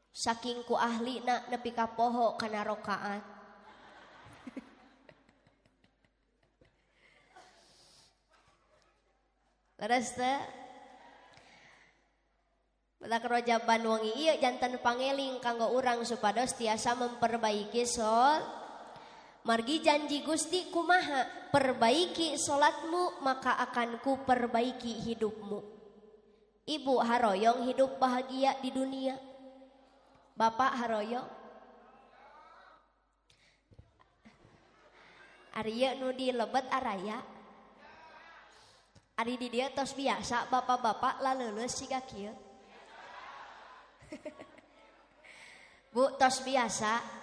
Saking ku ahlina nepi ka poho kana rakaat. Leres teh? Badak Rajaban wengi ieu janten pangeling kanggo urang supados tiasa memperbaiki salat. Margi janji Gusti kumaha, perbaiki salatmu maka akan ku perbaiki hidupmu. Ibu haroyong hidup bahagia di dunia. Bapak haroyong. Ari ieu nu dilebet araya. Ari di dieu tos biasa bapak-bapak laleuleus siga kieu. Bu tos biasa.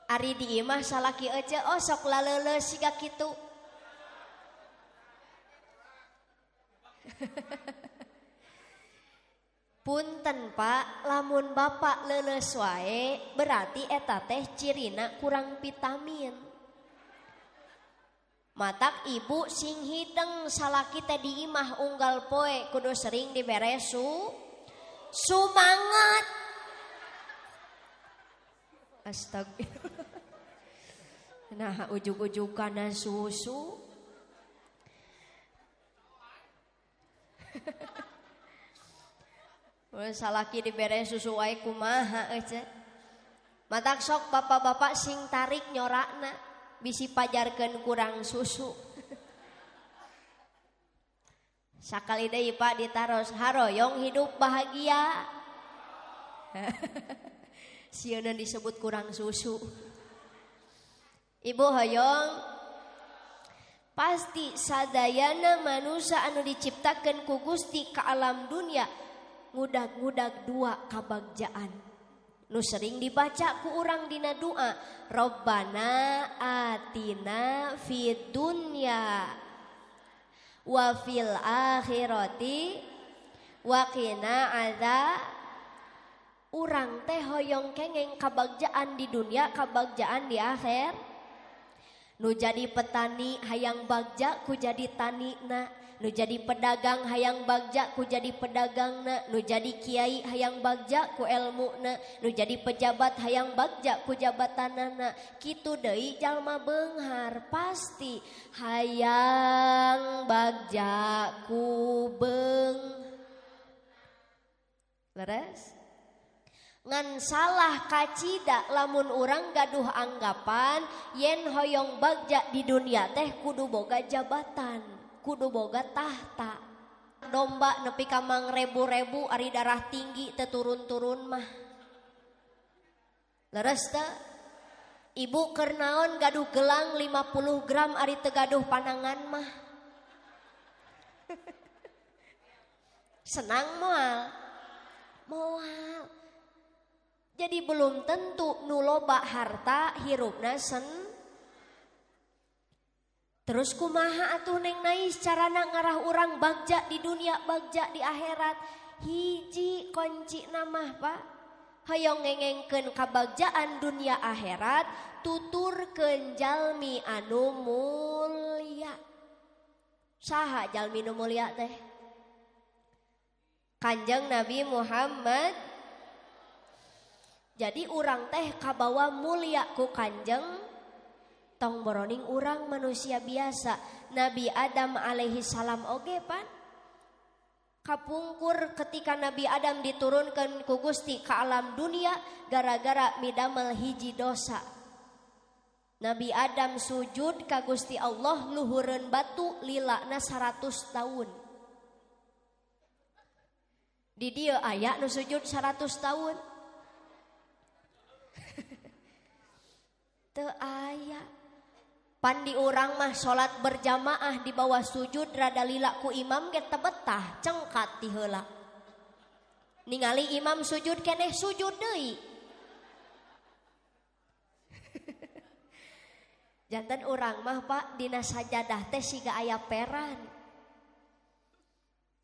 Ari di imah salaki ece oh sok laleuleus siga kitu. Punten Pak, lamun bapak leuleus wae berarti eta teh cirina kurang vitamin. Matak ibu sing hideng salaki teh di imah unggal poe kudu sering diberesu Sumangat. Astagfirullah. Nah, ujug-ujug kana susu. Salaki dibere susu wae kumaha euy. Matak sok bapak-bapak sing tarik nyorakna bisi pajarkeun kurang susu. Sakali deui Pak ditaros haroyong hidup bahagia. Sieuna disebut kurang susu. Ibu hoyong pasti sadayana manusia anu diciptakeun ku Gusti ka alam dunia ngudag-ngudag dua kabagjaan nu sering dibaca ku urang dina doa Rabbana atina fid dunya wa fil akhirati wa qina adzab. Urang teh hoyong kengeng kabagjaan di dunia kabagjaan di akhir. Nu jadi petani hayang bagja ku jadi tanina, nu jadi pedagang hayang bagja ku jadi pedagangna, nu jadi kiai hayang bagja ku elmuna, nu jadi pejabat hayang bagja ku jabatanana. Kitu deui jalma beunghar pasti hayang bagja ku leres. Ngan salah kacida lamun urang gaduh anggapan yen hoyong bagja di dunia teh kudu boga jabatan, kudu boga tahta. Domba nepi ka mangrebu-rebu ari darah tinggi teu turun-turun mah. Leres teu? Ibu keur naon gaduh gelang 50 gram ari teu gaduh panangan mah. Senang moal. Moal. Jadi belum tentu nu loba harta hirupna Terus kumaha atuh Neng Nais carana ngarah urang bagja di dunia bagja di akhirat. Hiji kunci namah Pak. Hayong ngengengkeun kabagjaan dunia akhirat tuturkeun jalmi anu mulya. Saha jalmi nu mulya teh? Kanjeng Nabi Muhammad. Jadi urang teh kabawa mulia ku kanjeng tong boroning urang manusia biasa. Nabi Adam alaihi salam oge pan kapungkur ketika Nabi Adam diturunkan ku Gusti ka alam dunia gara-gara midamel hiji dosa. Nabi Adam sujud ka Gusti Allah luhureun batu lilana 100 tahun. Di dieu aya nu sujud 100 tahun. Teu aya. Pandi urang mah salat berjamaah di bawah sujud rada lila ku imam ge teu betah cengkat ti heula. Ningali imam sujud keneh sujud deui. Janten urang mah Pak dina sajadah teh siga aya peran.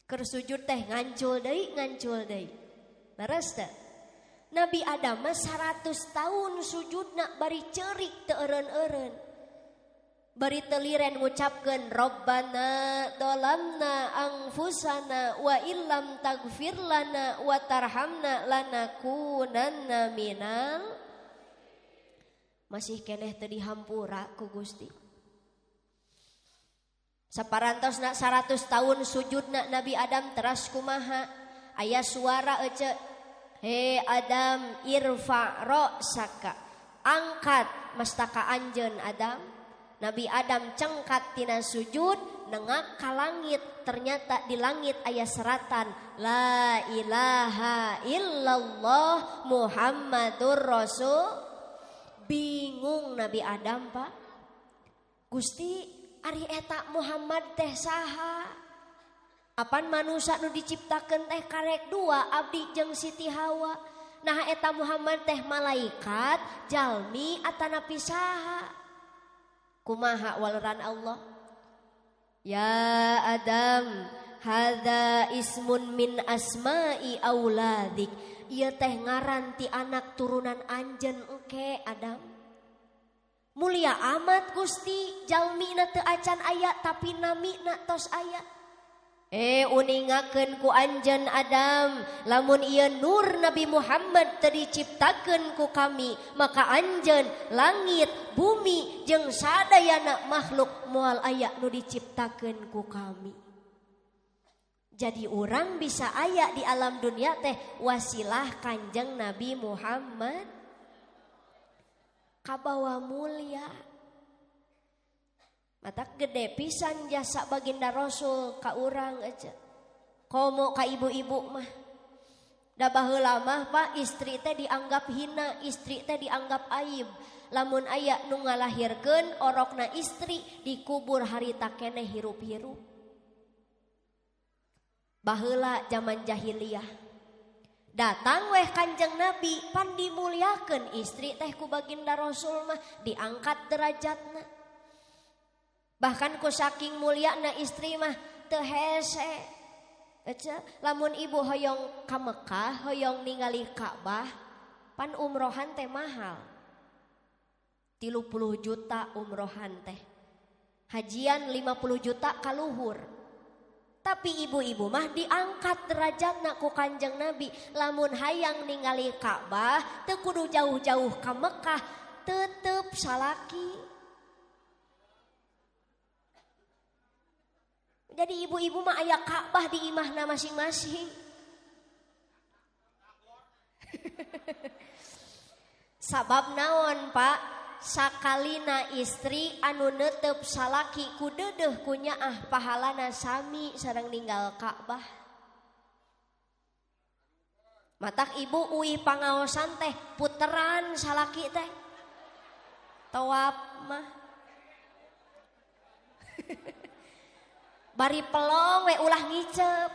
Keur sujud teh ngancul deui. Leres teu? Nabi Adam 100 tahun sujudna bari ceurik teu eureun-eureun. Bari teu liren ngucapkeun Rabbana dolamna anfusana wa illam taghfir lana wa tarhamna lanakunanna minal. Masih keneh teu dihampura ku Gusti. Saparantosna 100 tahun sujudna Nabi Adam teras kumaha? Aya suara ece. He Adam irfa ra'saka. Angkat mastaka anjeun Adam. Nabi Adam cengkat tina sujud nengak ka langit. Ternyata di langit aya seratan La ilaha illallah Muhammadur Rasul. Bingung Nabi Adam Pak. Gusti ari eta Muhammad teh saha? Apan manusia nu diciptakeun teh karek dua abdi jeung Siti Hawa. Nah eta Muhammad teh malaikat, jalmi atanapi saha? Kumaha waleran Allah? Ya Adam, hadza ismun min asma'i auladik. Ieu teh ngaran ti anak turunan anjeun engke Adam. Mulia amat Gusti, jalmina teu acan aya tapi namina tos aya. Uningakeun ku anjeun Adam, lamun ieu nur Nabi Muhammad teu diciptakeun ku kami, maka anjeun langit, bumi jeung sadayana makhluk moal aya nu diciptakeun ku kami. Jadi urang bisa aya di alam dunia teh wasilah Kanjeng Nabi Muhammad kabawa mulia. Mata gede pisan jasa baginda Rasul ka urang aja. Komo ka ibu-ibu mah. Da baheula mah Pak istri teh dianggap hina, istri teh dianggap aib. Lamun aya nu ngalahirkeun orokna istri dikubur harita keneh hirup-hirup. Baheula zaman jahiliyah. Datang weh Kanjeng Nabi pan dimuliakeun istri teh ku baginda Rasul mah diangkat derajatna. Bahkan ku saking mulyana istri mah teu hese. Lamun ibu hoyong ka Mekah, hoyong ningali Ka'bah, pan umrohan teh mahal. 30 juta umrohan teh. Hajian 50 juta ka luhur. Tapi ibu-ibu mah diangkat derajatna ku Kanjeng Nabi. Lamun hayang ningali Ka'bah, teu kudu jauh-jauh ka Mekah, tetep salaki. Jadi ibu-ibu mah aya Ka'bah di imahna masing-masing. Sabab naon Pak? Sakalina istri anu neuteup salaki ku deudeuh ku nyaah pahalana sami sareng ninggal Ka'bah. Matak ibu uih pangaosan teh puteran salaki teh. Tawaf mah. Bari pelong we ulah ngicep.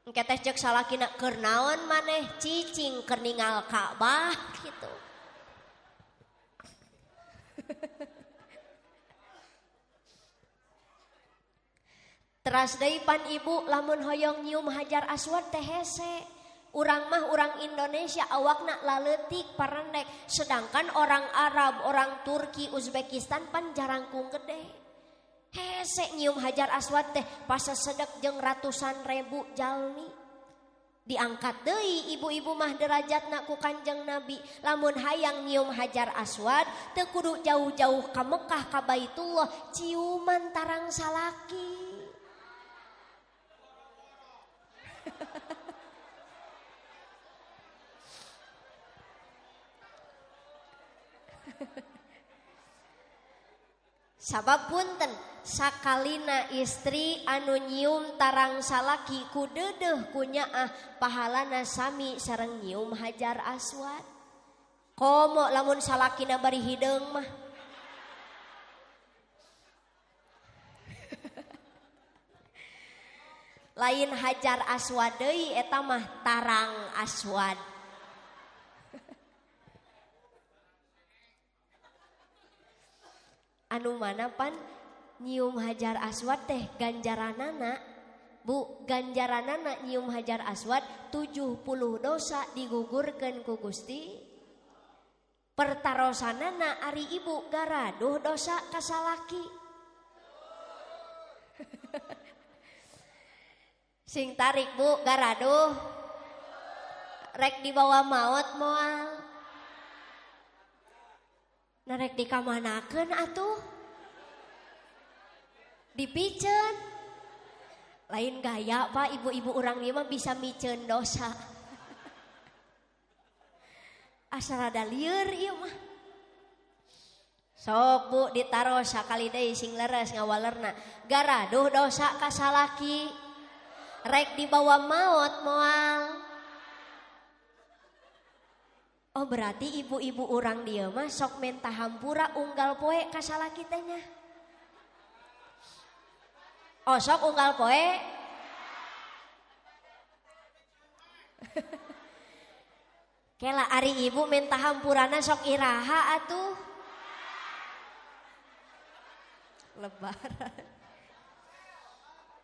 Engke teh ceuk salakina keur naon maneh cicing keur ningal Ka'bah gitu. Teras deui pan ibu lamun hoyong nyium Hajar Aswad teh hese. Urang mah urang Indonesia awakna laleutik parendek, sedangkan orang Arab, orang Turki, Uzbekistan pan jarangkung gede. Hese nyium Hajar Aswad teh pasasedek jeung ratusan ribu jalmi. Diangkat deui ibu-ibu mah derajatna ku Kanjeng Nabi. Lamun hayang nyium Hajar Aswad teu kudu jauh-jauh ka Mekah ka Baitullah, ciuman tarang salaki. Sabab punten sakalina istri anu nyium tarang salaki ku deudeuh ku nyaah pahalana sami sareng nyium Hajar Aswad. Komo lamun salakina bari hideung mah. Lain Hajar Aswad deui eta mah tarang aswad. Anu mana pan nyium Hajar Aswad teh ganjaranana Bu, ganjaranana nyium Hajar Aswad 70 dosa digugurkeun ku Gusti. Pertarosanana ari ibu garaduh dosa kasalaki. Sing tarik Bu garaduh. Rek dibawa maot moal. Narek dikamanakeun atuh. Dipiceun. Lain gaya Pak, ibu-ibu urang ieu mah bisa miceun dosa. Asal ada lieur ieu mah. Sok Bu ditaro sakali deui sing leres ngawalerna. Garaduh dosa ka salaki. Rek dibawa maot moal. Oh berarti ibu-ibu urang dieu mah sok menta hampura unggal poe ka salaki teh nya. Oh sok unggal poe. Kela ari ibu menta hampurana sok iraha atuh. Lebaran.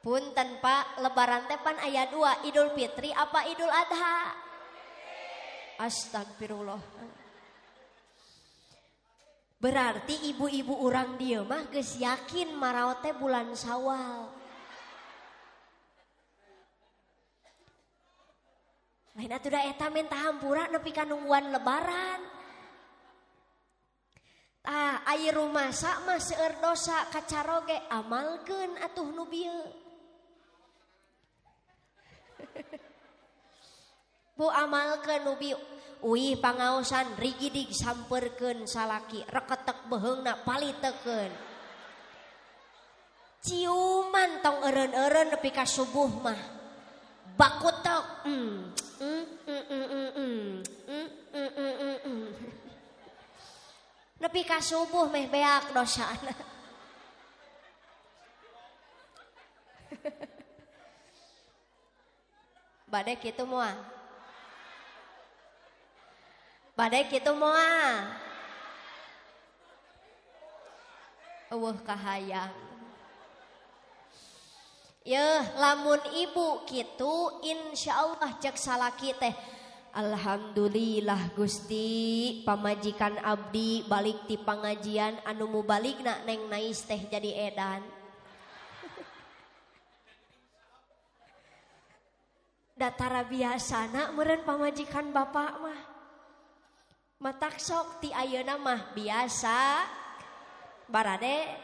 Punten Pak, lebaran teh pan aya 2, Idul Fitri apa Idul Adha? Astagfirullah. Berarti ibu-ibu urang dieu mah geus yakin maraot teh bulan Syawal. Lain atuh da eta men tahampura nepi ka nungguan lebaran. Tah aya rumasa mah seueur dosa kacaroge amalkeun atuh nu bieu. Bu amalkeun nu bieu. Uih pangaosan rigidig sampeurkeun salaki reketek beheungna palitekeun. Ciuman tong eureun-eureun nepi ka subuh mah. Bakutek. Nepi ka subuh meh beak dosana. Bade kitu moal. Bade kitu moal. Eueuh kahayang. Yeuh lamun ibu kitu insyaallah cek salaki teh alhamdulillah Gusti pamajikan abdi balik ti pangajian anu mubaligna neng nais teh jadi edan. Datara biasana meureun pamajikan bapak mah matak sok ti ayeuna mah biasa barade.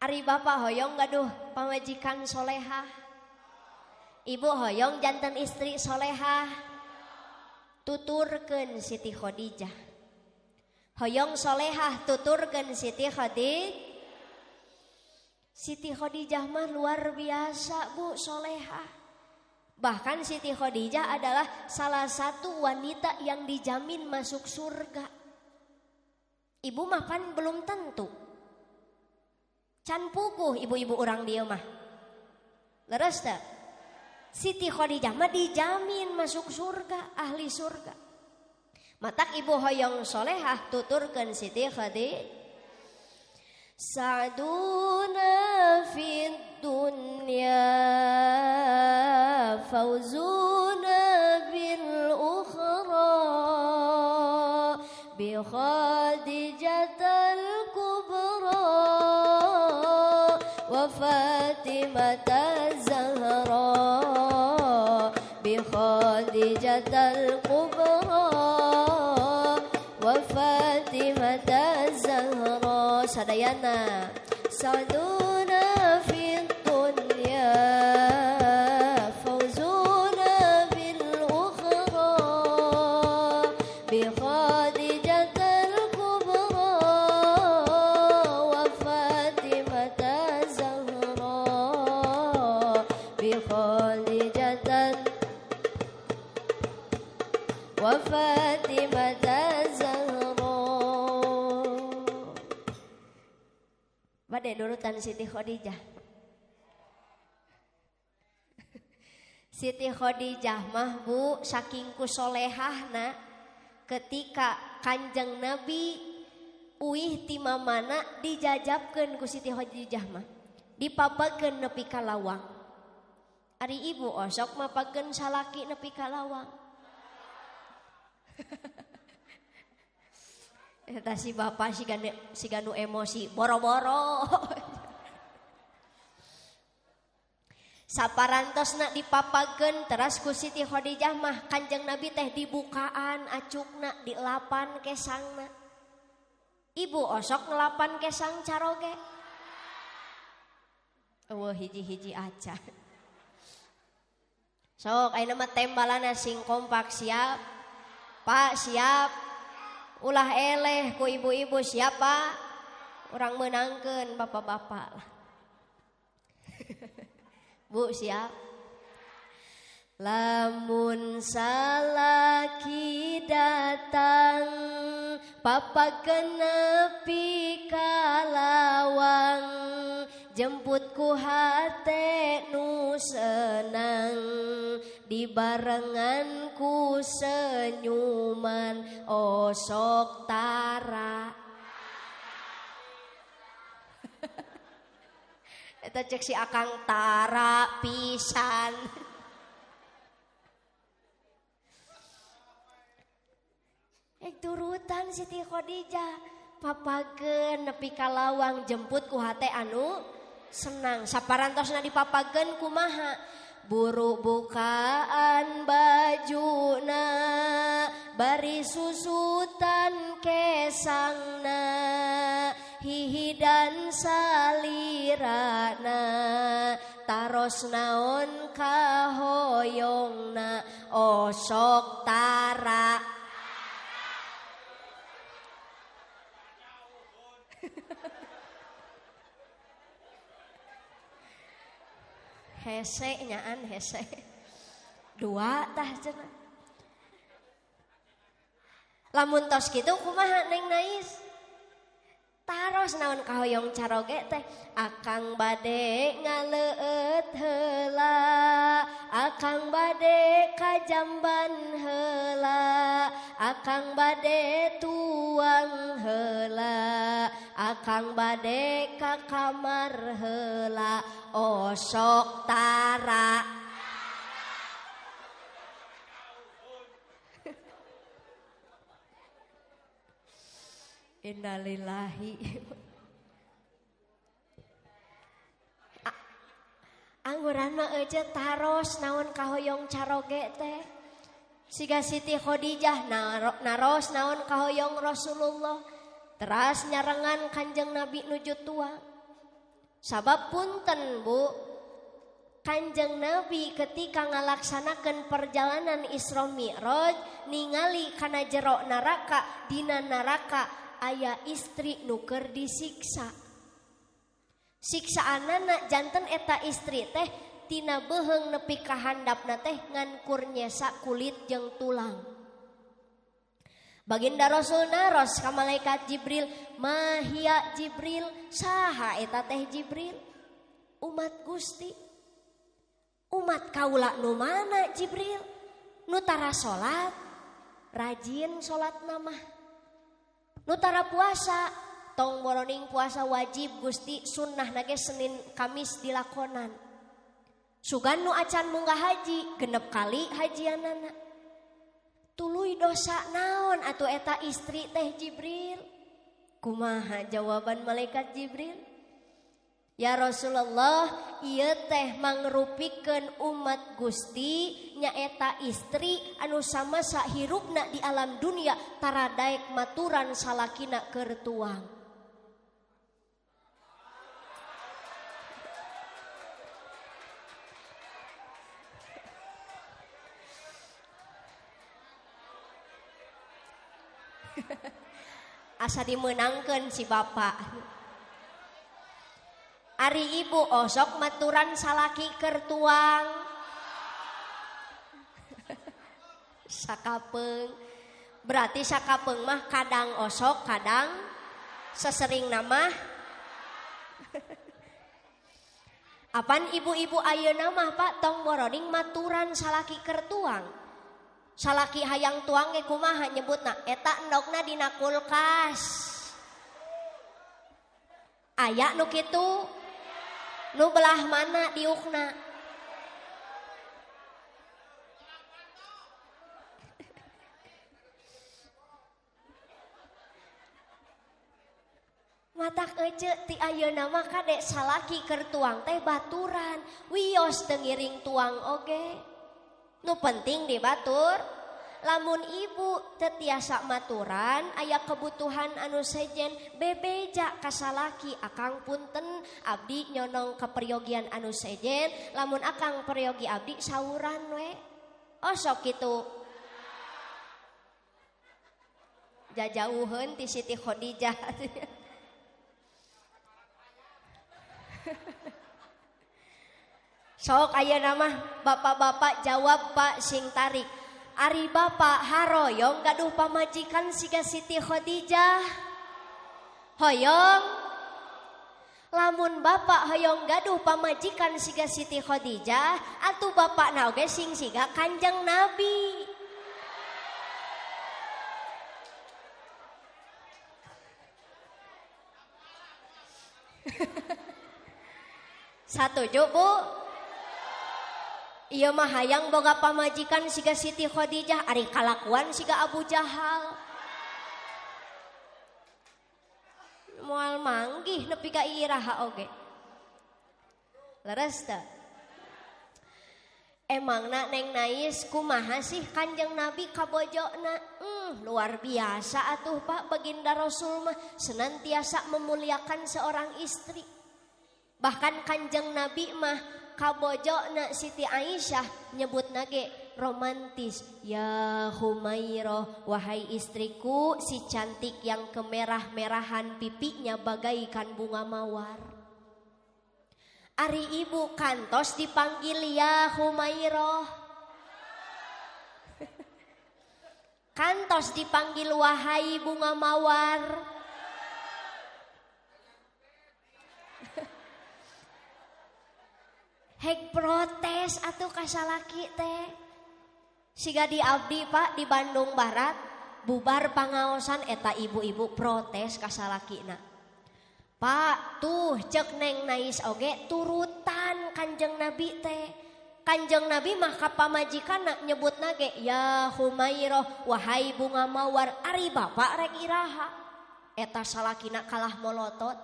Ari bapak hoyong gaduh pamajikan solehah. Ibu hoyong jantan istri solehah. Tuturkeun Siti Khadijah. Hoyong solehah tuturkeun Siti Khadijah. Siti Khadijah mah luar biasa bu solehah. Bahkan Siti Khadijah adalah salah satu wanita yang dijamin masuk surga. Ibu mah kan belum tentu. Can puguh ibu-ibu orang dia mah. Leres tak? Siti Khadijah mah dijamin masuk surga, ahli surga. Matak ibu hoyong solehah tuturkeun Siti Khadijah. Sa'duna fid dunya fawzuna bil ukhra bi Khadijatal kubra wa Fatimata Zahra bi Khadijatal kubra wa Fatimata Zahra sadayana saduna fid dunya fawzuna bil ukhra bi Khadijatal kubra wa Fatimata Zahra bi Khadijatal wa Fatimata Zahra. Bade nurutan Siti Khadijah. Siti Khadijah mah bu saking kusolehahna ketika Kanjeng Nabi uih ti mamana dijajabkeun ku Siti Khadijah mah dipapageun nepi ka lawang. Ari ibu osok mapageun salaki nepi ka lawang. Eta si bapak si ganu emosi boro-boro. Saparantosna dipapageun teras ku Siti Khadijah mah Kanjeng Nabi teh dibukaan acukna dilapan kesangna. Ibu osok ngelapan kesang caroge. Eueuh hiji-hiji acan. Sok ayeuna mah tembalana sing kompak siap. Pak siap. Ulah eleh ku ibu-ibu siapa? Orang menangkeun bapak-bapak lah. Bu siap. Lamun salaki datang papageun nepi ka lawang jemput ku hate nu senang dibarengan ku senyuman osok tara. Eta cek si akang tara pisan. Turutan Siti Khadijah papagen nepi ka lawang jemput ku hate anu senang. Saparantosna dipapagen kumaha? Buru bukaan bajuna bari susutan kesangna hihi dan salirana taros naon kahoyongna osok tara. Hese nyaan hese dua tah cenah. Lamun tos kitu kumaha Neng Nais? Taros naon kahoyong caroge teh akang bade ngaleueut heula akang bade kajamban heula akang bade tuang heula akang bade ka kamar heula osok tara. Innalillahi. Angguran mah euceut taros naon kahoyong caroge teh. Siga Siti Khadijah naros naon kahoyong Rasulullah. Teras nyarengan Kanjeng Nabi nuju tua. Sabab punten Bu, Kanjeng Nabi ketika ngalaksanakeun perjalanan Isra Mi'raj ningali kana jero neraka, dina neraka aya istri nu keur disiksa. Siksaanana janten eta istri teh tina beheung nepi ka handapna teh ngan kur nyesa kulit jeung tulang. Baginda Rasul naros ka malaikat Jibril, "Mahia Jibril?" Saha eta teh Jibril? Umat Gusti. Umat kaula nu mana Jibril? Nu tara salat, rajin salatna mah. Nu tara puasa, tong boroning puasa wajib Gusti, sunnah nage Senin Kamis dilakonan. Sugan nu acan munggah haji, genep kali hajianana. Tuluy dosa naon atuh eta istri teh Jibril? Kumaha jawaban malaikat Jibril? Ya Rasulullah, ieu teh mangrupikeun umat Gusti nyaeta istri anu samasa hirupna di alam dunia tara daek maturan salakina keur tuang. Asa dimenangkeun si bapak. Ari ibu osok maturan salaki keur tuang. Sakapeung. Berarti sakapeung mah kadang osok, kadang sesering nama. Apan ibu-ibu ayeuna mah Pak tong boroning maturan salaki keur tuang. Salaki hayang tuang ge kumaha nyebutna? Eta endogna dina kulkas. Aya nu kitu? Nu belah mana diukna? Matak ece ti ayeuna mah kade salaki keur tuang teh baturan, wios teu ngiring tuang oge. Nu penting dibatur. Lamun ibu teu tiasa maturan, aya kebutuhan anu sejen bebeja ka salaki, akang punten abdi nyonong ka peryogian anu sejen, lamun akang peryogi abdi sauran we. Osok kitu. Jajauheun ti Siti Khadijah. Sok ayeuna mah bapak-bapak jawab Pak sing tarik. Ari bapak haroyong gaduh pamajikan siga Siti Khadijah. Hoyong. Lamun bapak hoyong gaduh pamajikan siga Siti Khadijah, atuh bapak na oge sing siga Kanjeng Nabi. Satuju Bu? Ieu mah hayang boga pamajikan siga Siti Khadijah, ari kalakuan siga Abu Jahal. moal manggih nepi ka iraha oge. Leres teu? Emangna Neng Nais kumaha sih Kanjeng Nabi kabojona? Luar biasa atuh Pak, Baginda Rasul mah senantiasa memuliakan seorang istri. Bahkan Kanjeng Nabi mah kabojona Siti Aisyah nyebut nage romantis. Ya Humairah, wahai istriku si cantik yang kemerah-merahan pipinya bagaikan bunga mawar. Ari ibu kantos dipanggil ya Humairah. Kantos dipanggil wahai bunga mawar. Hek protes atuh kasalaki teh. Siga di abdi Pak di Bandung Barat bubar pangaosan eta ibu-ibu protes kasalakina. Pak tuh cek Neng Nais oge turutan Kanjeng Nabi teh. Kanjeng Nabi mah ka pamajikanna nyebut nage ya Humairah wahai bunga mawar. Ari bapak rek iraha. Eta salakina kalah molotot.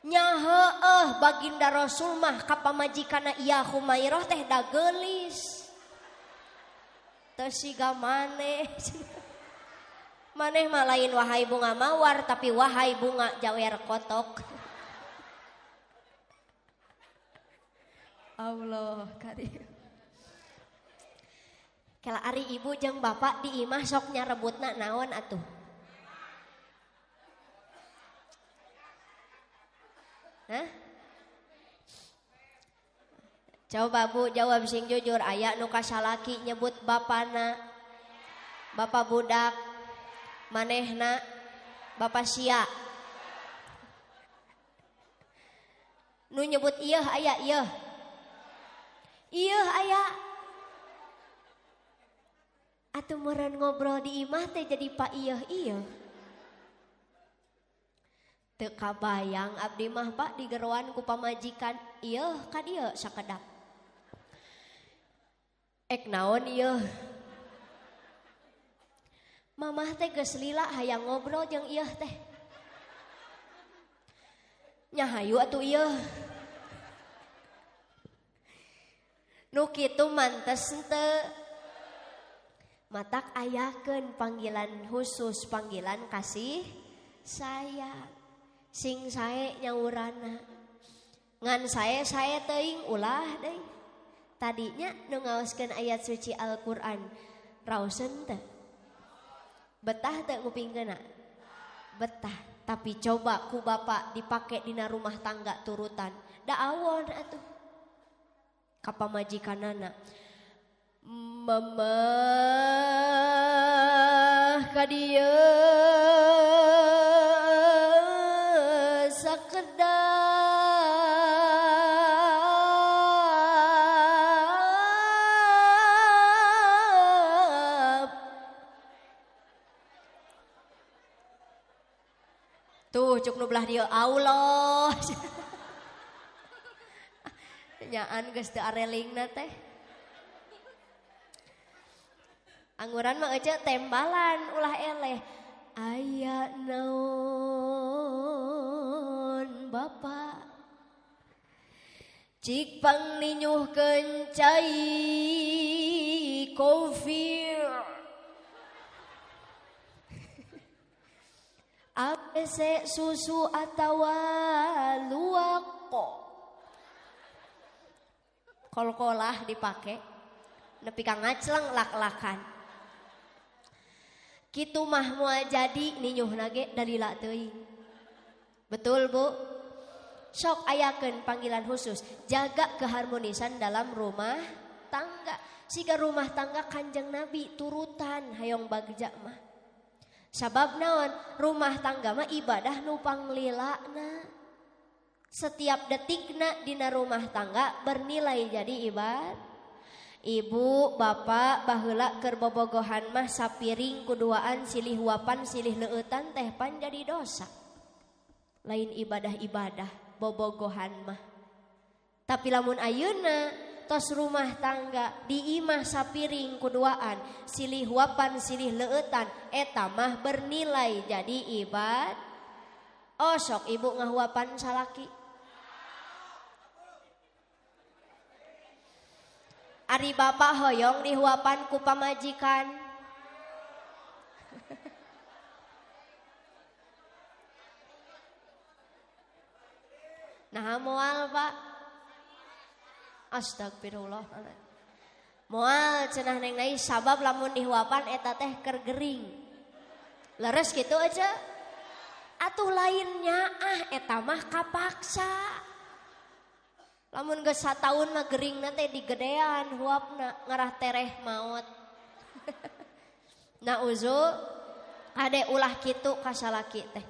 Nya heueuh Baginda Rasul mah ka pamajikanna ya Humairah teh da geulis. Teu siga maneh. Maneh mah lain wahai bunga mawar tapi wahai bunga jawer kotok. Allah karim. Kala ari ibu jeung bapak di imah sok nyarebutna naon atuh? Hah? Coba Bu jawab sing jujur, aya nu kasalaki nyebut bapana bapak budak, manehna bapak sia. Nu nyebut ieu aya ieu. Ieu aya. Atuh meureun ngobrol di imah teh jadi pak ieu. Teu kabayang abdi mah Pak digeroan ku pamajikan ieu ka dieu sakedap. Ek naon ieu? Mamah teh geus lila hayang ngobrol jeung ieu teh. Nya hayu atuh ieu. Nu kitu mantes henteu. Matak ayakeun panggilan khusus, panggilan kasih sayang. Sing sae nyaurana. Ngan sae teuing ulah deui. Tadinya nu ngaoskeun ayat suci Al-Qur'an raoseun teu? Betah teu ngupingkeunna? Betah. Tapi coba ku bapak dipake dina rumah tangga turutan. Da awon atuh. Ka pamajikanana. Mamah ka dieu sakedap. Tuh cuk nu belah dieu Allah. Nyaan geus teu arelingna teh. Angguran mah ece tembalan ulah eleh. Aya naon Bapak cik panglinyuhkeun cai kofir ABC susu atawa luwako. Kol-kolah dipake nepi ka ngacleng lak-lakan. Kitu mah moal jadi ninyuhna ge dalila teuing. Betul Bu? Sok ayakeun panggilan khusus, jaga keharmonisan dalam rumah tangga. Siga rumah tangga Kanjeng Nabi turutan hayong bagja mah. Sabab naon? Rumah tangga mah ibadah nu panglilana. Setiap detikna dina rumah tangga bernilai jadi ibadah. Ibu, bapak, baheula keur bobogohan mah sapiring kuduaan silih huapan silih leueutan teh pan jadi dosa. Lain ibadah-ibadah bobogohan mah. Tapi lamun ayeuna tos rumah tangga di imah sapiring kuduaan silih huapan silih leueutan eta mah bernilai jadi ibadah. Oh sok ibu ngahuapan salaki. Ari bapak hoyong dihuapan ku pamajikan. Nah moal pak. Astagfirullah. Moal cenah neng nai sabab lamun dihuapan eta teh keur gering. Leres gitu aja. Atuh lainnya eta mah kapaksa. Lamun geus sataun mah geringna teh digedean huapna ngarah tereh maot. Nauzu ade ulah kitu ka salaki teh.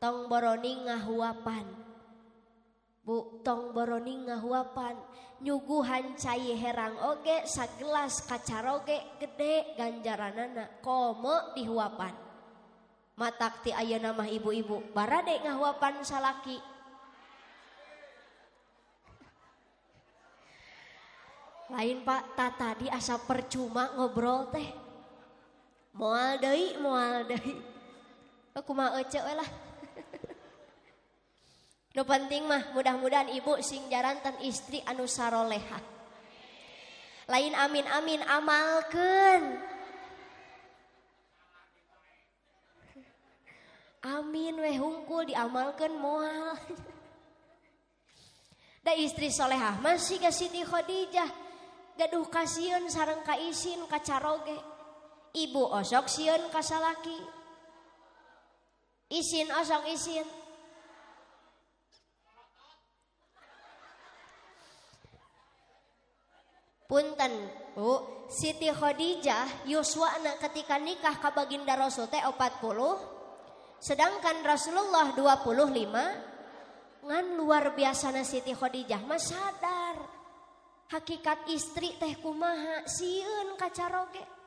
Tong boroni ngahuapan. Bu, tong boroni ngahuapan. Nyuguhan cai herang oge sagelas kacaroge gede ganjaranana komo dihuapan. Matak ti ayeuna mah ibu-ibu barade ngahuapan salaki. Lain pak tadi asa percuma ngobrol teh. Moal deui. Aku mah ece we lah. Nu penting mah mudah-mudahan ibu sing jaranten istri anu saroleha. Lain amin amalkeun. Amin we hungkul diamalkeun moal. Da istri solehah masih ka Siti Khadijah. Gaduh kasieun sareng ka isin ka caroge. Ibu osok sieun ka salaki. Isin osok isin. Punten Bu, Siti Khadijah yuswana ketika nikah ka baginda Rasul teh 40, sedangkan Rasulullah 25. Ngan luar biasana Siti Khadijah mah sadar hakikat istri teh kumaha sieun ka caroge.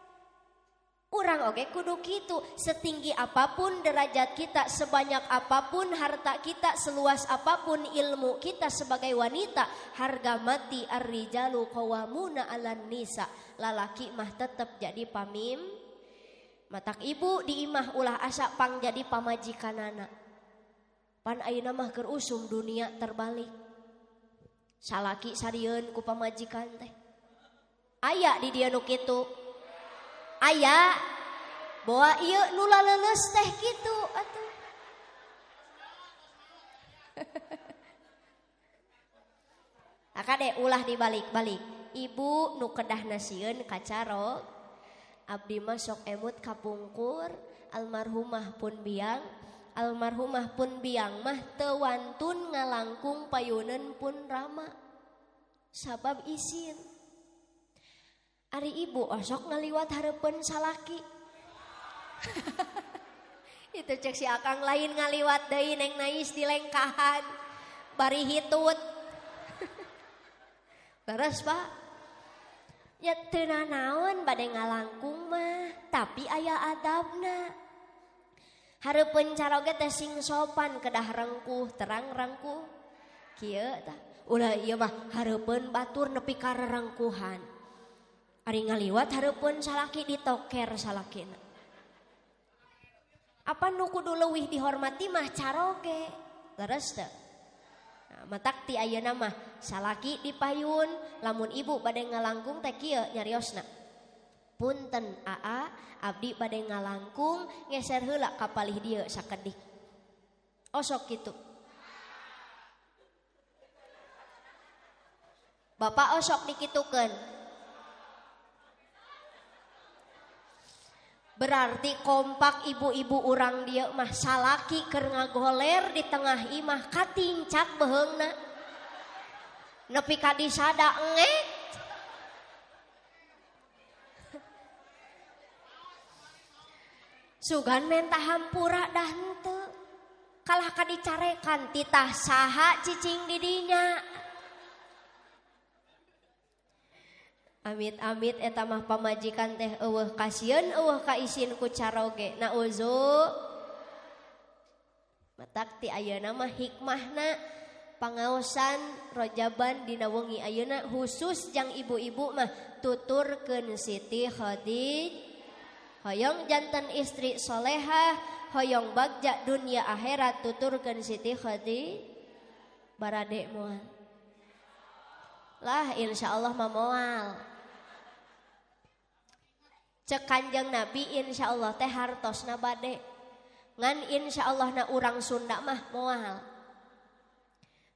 Urang oge kudu kitu, setinggi apapun derajat kita, sebanyak apapun harta kita, seluas apapun ilmu kita sebagai wanita, harga mati ar-rijalu qawwamuna 'alan nisa. Lalaki mah tetep jadi pamim. Matak ibu di imah ulah asa pang jadi pamajikanana. Pan ayeuna mah keur usum dunia terbalik. Salaki sarieun ku pamajikan teh. Aya di dieu nu kitu. Aya bawa ieu nu laleles teh kitu atuh. Akade ulah dibalik-balik. Ibu nu kedahna sieun ka carok. Abdi mah sok emut kapungkur. Almarhumah pun biang. Almarhumah pun biang mah teu wantun ngalangkung payuneun pun rama. Sabab isin. Ari ibu osok ngaliwat hareupeun salaki. Itu cek si akang lain ngaliwat deui neng nais di lengkahan. Bari hitut. Leres pak. Ya teu nanaon bade ngalangkung mah, tapi aya adabna. Hareupeun caroge teh sing sopan kedah rengkuh, terang rengkuh. Kieu tah. Ulah ieu mah hareupeun batur nepi ka rerengkuhan. Ari ngaliwat hareupeun salaki ditoker salakina. Apa nu kudu leuwih dihormati mah caroge. Leres teu? Nah, matak ti ayeuna mah salaki dipayun, lamun ibu bade ngalangkung teh kieu nyariosna. Punten aa, abdi bade ngalangkung ngeser heula ka palih dieu sakedik. Osok kitu. Bapak osok dikitukeun. Berarti kompak ibu-ibu urang dia mah salaki keur ngagoler di tengah imah katincak beheungna. Nepi ka disada engek. Sugan menta hampura dah henteu. Kalah ka dicarekan titah saha cicing di dinya. Amit-amit eta mah pamajikan teh eueuh kasieun eueuh ka isin ku caroge. Nauzu. Matak ti ayeuna mah hikmahna pangaosan rojaban dina wengi ayeuna khusus jang ibu-ibu mah tuturkeun Siti Khadijah. hoyong janten istri solehah, hoyong bagja dunia akhirat tuturkeun Siti Khadijah barade moal. Lah insyaallah mah moal. Cek Kanjeng Nabi insyaallah teh hartosna bade. Ngan insyaallah na urang Sunda mah moal.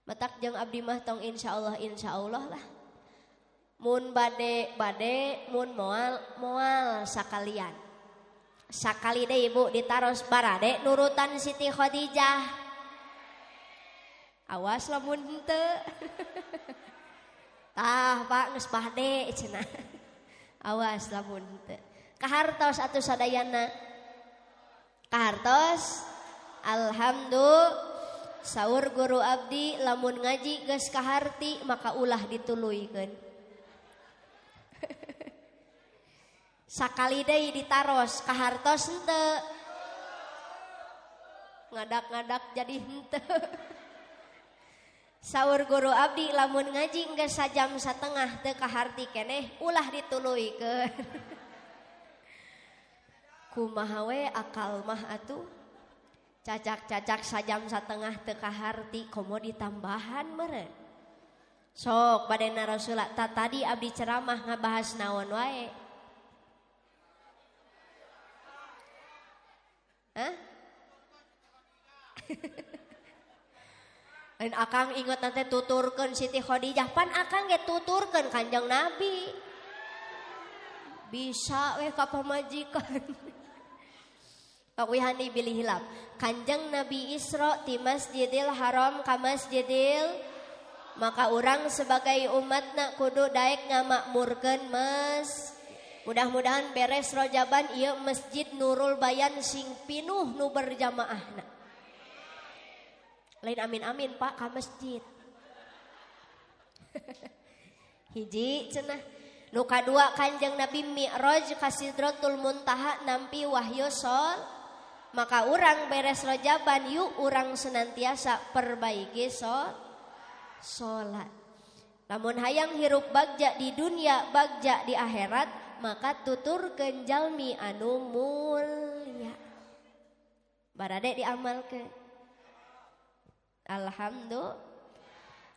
Matak jeung abdi mah tong insyaallah lah. Mun bade mun moal sakalian. Sakali deh ibu ditaros barade nurutan Siti Khadijah. Awas lamun henteu. Tah Pak geus bade cenah. Awas lamun henteu. Kahartos atuh sadayana. Kahartos. Alhamdulillah. Saur guru abdi lamun ngaji geus kaharti maka ulah dituluykeun. Sakali deui ditaros kahartos henteu. Ngadak-ngadak jadi henteu. Saur guru abdi lamun ngaji geus sajam satengah teu kaharti keneh ulah dituluykeun. Kumaha we akal mah atuh. Cacak-cacak sajam satengah teu kaharti komo ditambahan meureun. Sok badena Rasulullah tadi abdi ceramah ngabahas naon wae. Hah? Lain akang inget nanti tuturkeun Siti Khadijah pan akang ge tuturkeun Kanjeng Nabi. Bisa we ka pamajikan. Pakuihan dibilih hilap. Kanjeng Nabi Isra ti Masjidil Haram ka Masjidil, maka urang sebagai umatna kudu daek ngamakmurkeun mudah-mudahan beres rojaban ieu Masjid Nurul Bayan sing pinuh nu berjamaahna. Lain amin-amin Pak ka masjid. Hiji cenah. Nu kadua Kanjeng Nabi Mi'raj ka Sidratul Muntaha nampi wahyu sol. Maka urang beres rojaban yuk urang senantiasa perbaiki solat. Lamun hayang hirup bagja di dunia bagja di akhirat maka tuturkeun jalmi anu mulya. Barade diamalkeun. Alhamdulillah.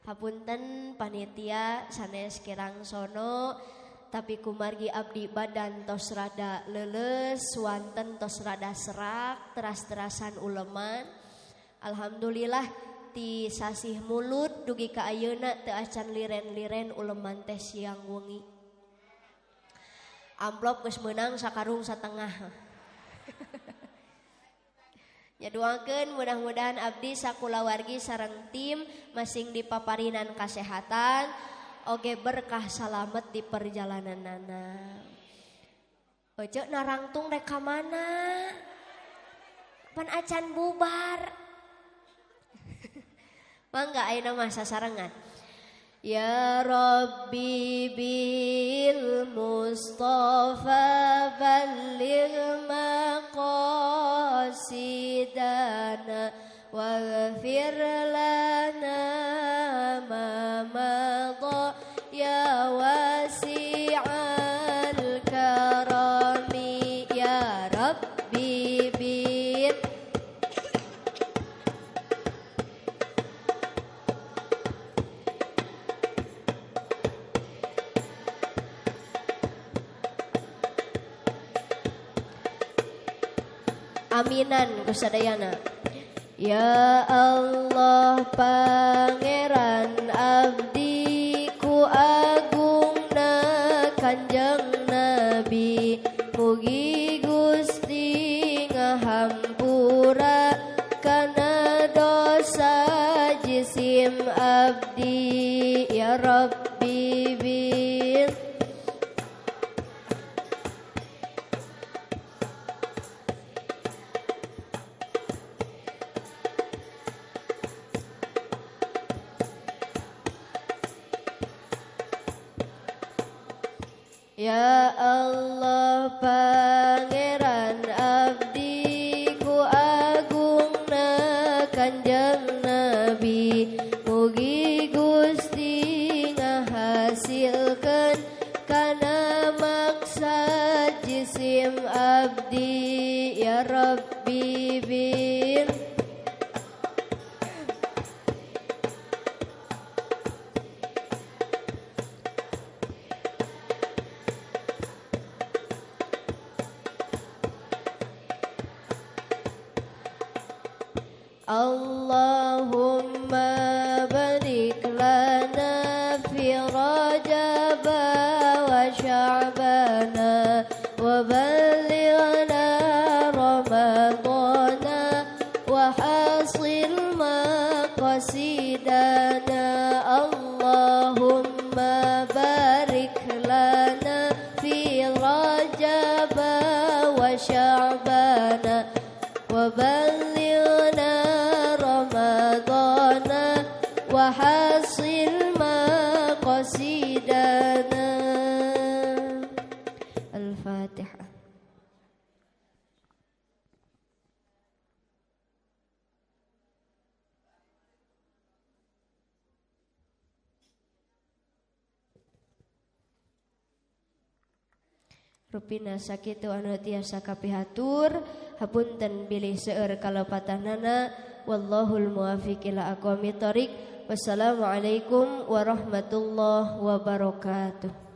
Hapunten panitia sanes kirang sono tapi kumargi abdi badan tos rada leuleus wanten tos rada serak teras-terasan uleman. Alhamdulillah ti sasih mulut dugi ka ayeuna teu acan liren-liren uleman teh siang wengi. Amplop geus meunang sakarung satengah. Nyaduakeun mudah-mudahan abdi sakulawargi sareng tim masing dipaparinan kasehatan oge berkah salamet di perjalananana. Ojo narangtung rek ka mana? Pan acan bubar. Mangga ayeuna mah sasarengan. Ya Rabbi bil Mustafa balligh maqasidana waghfir lana ma madha ya wasi'al karami ya Rabbi bil Aminan kusadayana. Ya Allah Pangeran abdi ku agungna Kanjeng Nabi mugi Gusti ngahampura kana dosa jisim abdi ya Rabbi bil Ya Allah Pangeran abdi ku agungna Kanjeng Nabi mugi Gusti ngahasilkeun kana maksad jisim abdi abdi ya Rabbi bil Allahumma barik lana fi Rajab wa Sya'bana wa ballighna Ramadana wa hasil maqasidana Allahumma barik lana fi Rajab wa Sya'bana wa ballighna Ramadana wa hasil maqasidana. Al-Fatihah. Rupina sakitu anu tiasa kapihatur hapunten bilih seueur kalopatannana wallahul muwaffiq ila aqwamit thoriq. Wassalamualaikum warahmatullahi wabarakatuh.